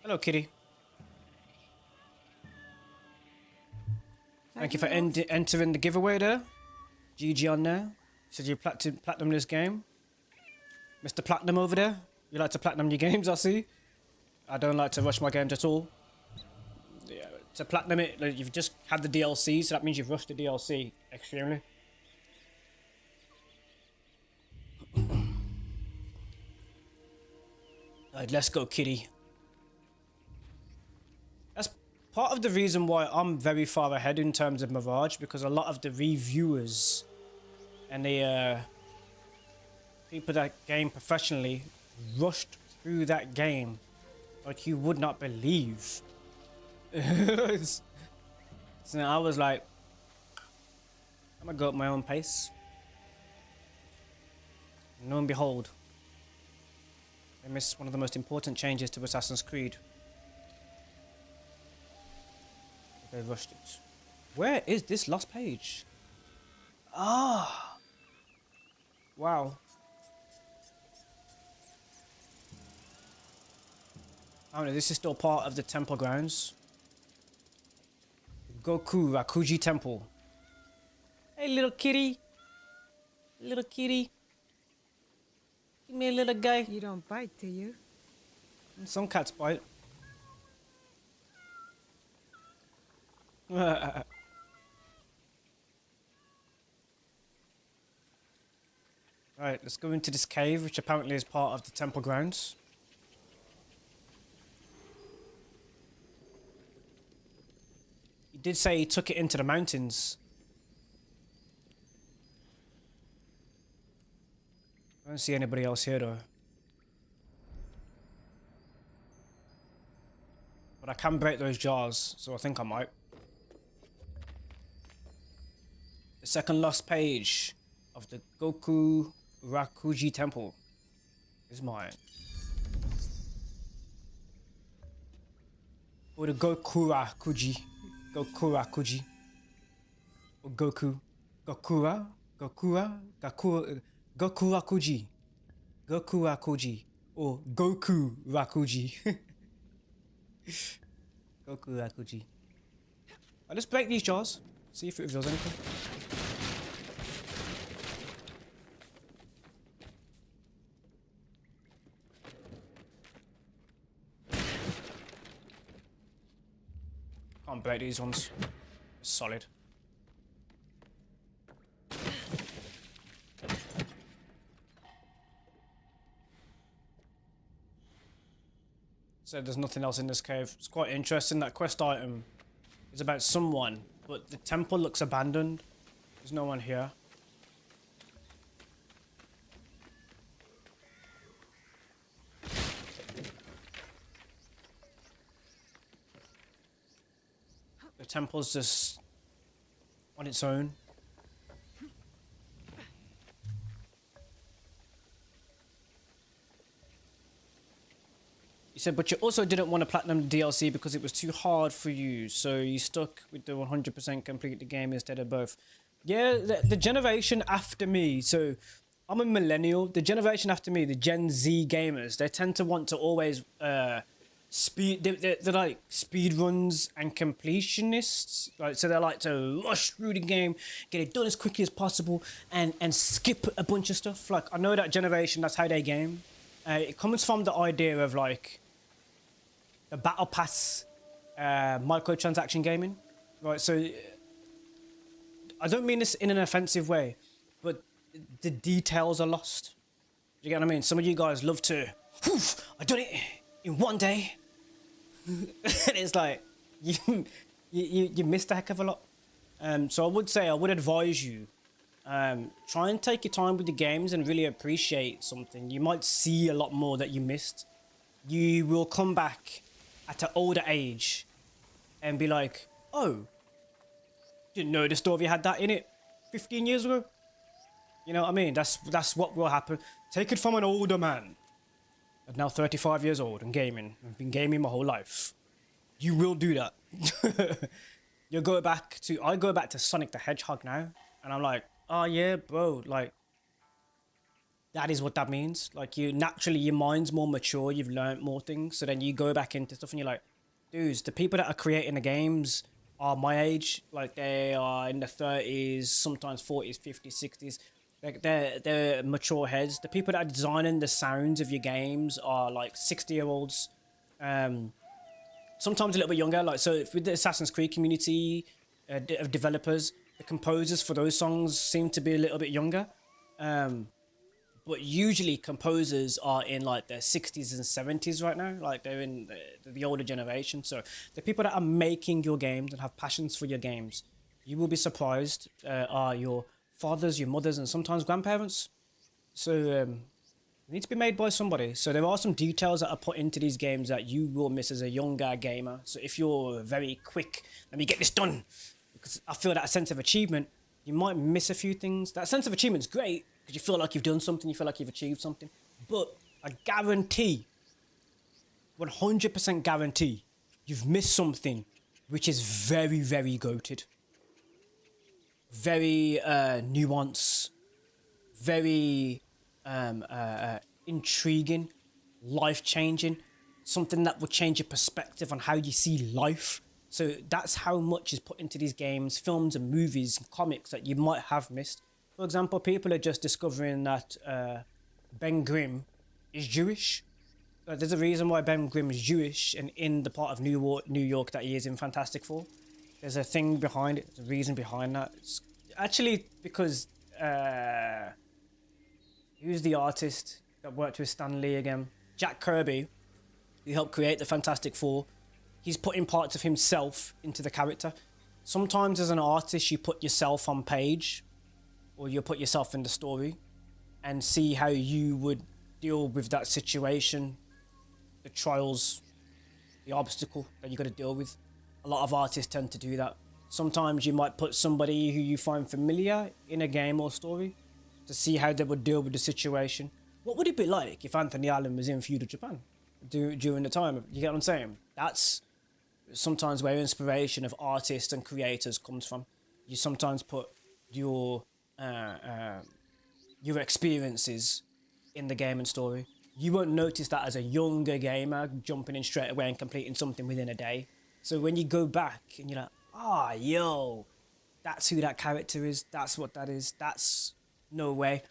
Hello, kitty. Thank you for entering the giveaway there. GG on there. Said you platinum this game. Mr. Platinum over there. You like to platinum your games, I see. I don't like to rush my games at all. Yeah, to platinum it, like, you've just had the DLC, so that means you've rushed the DLC extremely. Alright, let's go, kitty. That's part of the reason why I'm very far ahead in terms of Mirage, because a lot of the reviewers and the people that game professionally rushed through that game like you would not believe. So I was like, I'm gonna go at my own pace. And lo and behold, I missed one of the most important changes to Assassin's Creed. They rushed it. Where is this last page? Ah! Wow. I don't know, this is still part of the temple grounds. Goku Rakuji Temple. Hey, little kitty. Little kitty. Give me a little guy. You don't bite, do you? Some cats bite. Right, let's go into this cave, which apparently is part of the temple grounds. He did say he took it into the mountains. I don't see anybody else here though. But I can break those jars, so I think I might. The second last page of the Goku Rakuji Temple is mine. Or the Gokura Kuji. Gokura Kuji. Or Goku. Gokura. Gokura. Gokura. Gokura Kuji. Gokura Kuji. Or Goku Rakuji. Goku Rakuji. I'll just break these jars. See if it reveals anything. Can't break these ones. It's solid. So there's nothing else in this cave. It's quite interesting. That quest item is about someone, but the temple looks abandoned. There's no one here. The temple's just on its own. You said, but you also didn't want to platinum DLC because it was too hard for you, so you stuck with the 100% complete the game instead of both. Yeah, the generation after me, so I'm a millennial. The generation after me, the Gen Z gamers, they tend to want to always they're like speed runs and completionists. Like, so they like to rush through the game, get it done as quickly as possible, and skip a bunch of stuff. Like, I know that generation, that's how they game. It comes from the idea of like the battle pass, microtransaction gaming, right? So I don't mean this in an offensive way, but the details are lost. You get what I mean? Some of you guys love to, I done it in one day. And it's like, you missed a heck of a lot. So I would say, I would advise you, try and take your time with the games and really appreciate something. You might see a lot more that you missed. You will come back at an older age and be like, oh, didn't know the story had that in it 15 years ago. You know what I mean? That's what will happen. Take it from an older man. I'm now 35 years old and gaming. I've been gaming my whole life. You will do that. I go back to Sonic the Hedgehog now, and I'm like, oh yeah, bro, like, that is what that means. Like, you naturally, your mind's more mature, you've learned more things, so then you go back into stuff and you're like, dudes, the people that are creating the games are my age. Like, they are in the 30s, sometimes 40s, 50s, 60s. Like, they're mature heads. The people that are designing the sounds of your games are like 60-year-olds. Sometimes a little bit younger. Like, so with the Assassin's Creed community of developers, the composers for those songs seem to be a little bit younger. But usually composers are in like their 60s and 70s right now. Like, they're in the older generation. So the people that are making your games and have passions for your games, you will be surprised, are your fathers, your mothers, and sometimes grandparents. So they need to be made by somebody. So there are some details that are put into these games that you will miss as a younger gamer. So if you're very quick, let me get this done, because I feel that sense of achievement, you might miss a few things. That sense of achievement is great because you feel like you've done something, you feel like you've achieved something. But I guarantee, 100% guarantee, you've missed something which is very, very goated. Very nuanced, very intriguing, life-changing, something that will change your perspective on how you see life. So that's how much is put into these games, films and movies and comics that you might have missed. For example, people are just discovering that Ben Grimm is Jewish. There's a reason why Ben Grimm is Jewish and in the part of New York that he is in Fantastic Four. There's a thing behind it, there's a reason behind that. It's actually because who's the artist that worked with Stan Lee again? Jack Kirby, who helped create the Fantastic Four. He's putting parts of himself into the character. Sometimes as an artist, you put yourself on page, or you put yourself in the story, and see how you would deal with that situation, the trials, the obstacle that you got to deal with. A lot of artists tend to do that. Sometimes you might put somebody who you find familiar in a game or story to see how they would deal with the situation. What would it be like if Anthony Allen was in feudal Japan during the time? You get what I'm saying? That's sometimes where inspiration of artists and creators comes from. You sometimes put your experiences in the game and story. You won't notice that as a younger gamer jumping in straight away and completing something within a day. So when you go back and you're like, yo, that's who that character is. That's what that is. That's no way.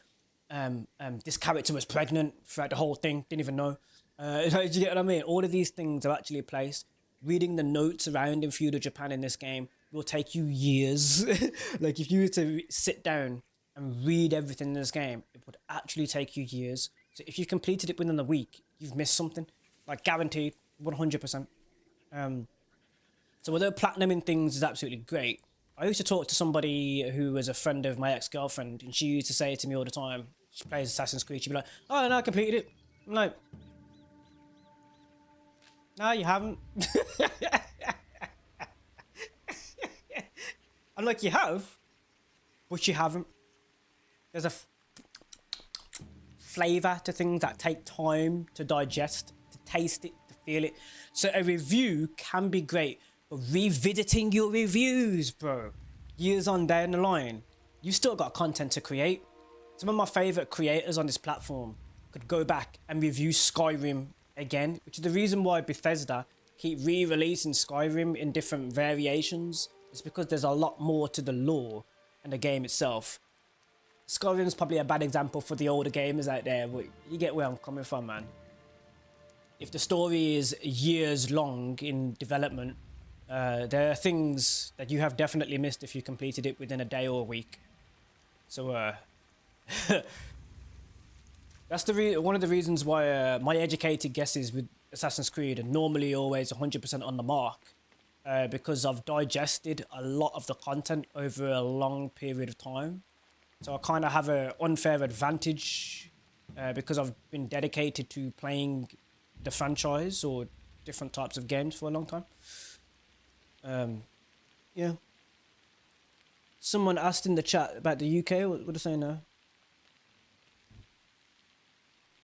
This character was pregnant throughout the whole thing. Didn't even know. Do you get what I mean? All of these things are actually placed. Reading the notes around in feudal Japan in this game will take you years. Like if you were to sit down and read everything in this game, it would actually take you years. So if you completed it within a week, you've missed something. Like guaranteed, 100%. So although platinuming things is absolutely great, I used to talk to somebody who was a friend of my ex-girlfriend, and she used to say to me all the time, she plays Assassin's Creed, she'd be like, oh no, I completed it. I'm like, no, you haven't. I'm like, you have, but you haven't. There's a flavour to things that take time to digest, to taste it, to feel it. So a review can be great, but revisiting your reviews, bro, years on down the line, you still got content to create. Some of my favourite creators on this platform could go back and review Skyrim again, which is the reason why Bethesda keep re-releasing Skyrim in different variations. It's because there's a lot more to the lore and the game itself. Skyrim's probably a bad example for the older gamers out there, but you get where I'm coming from, man. If the story is years long in development, there are things that you have definitely missed if you completed it within a day or a week. So, that's one of the reasons why my educated guesses with Assassin's Creed are normally always 100% on the mark, because I've digested a lot of the content over a long period of time. So I kind of have an unfair advantage because I've been dedicated to playing the franchise or different types of games for a long time. Yeah. Someone asked in the chat about the UK. What are they saying now?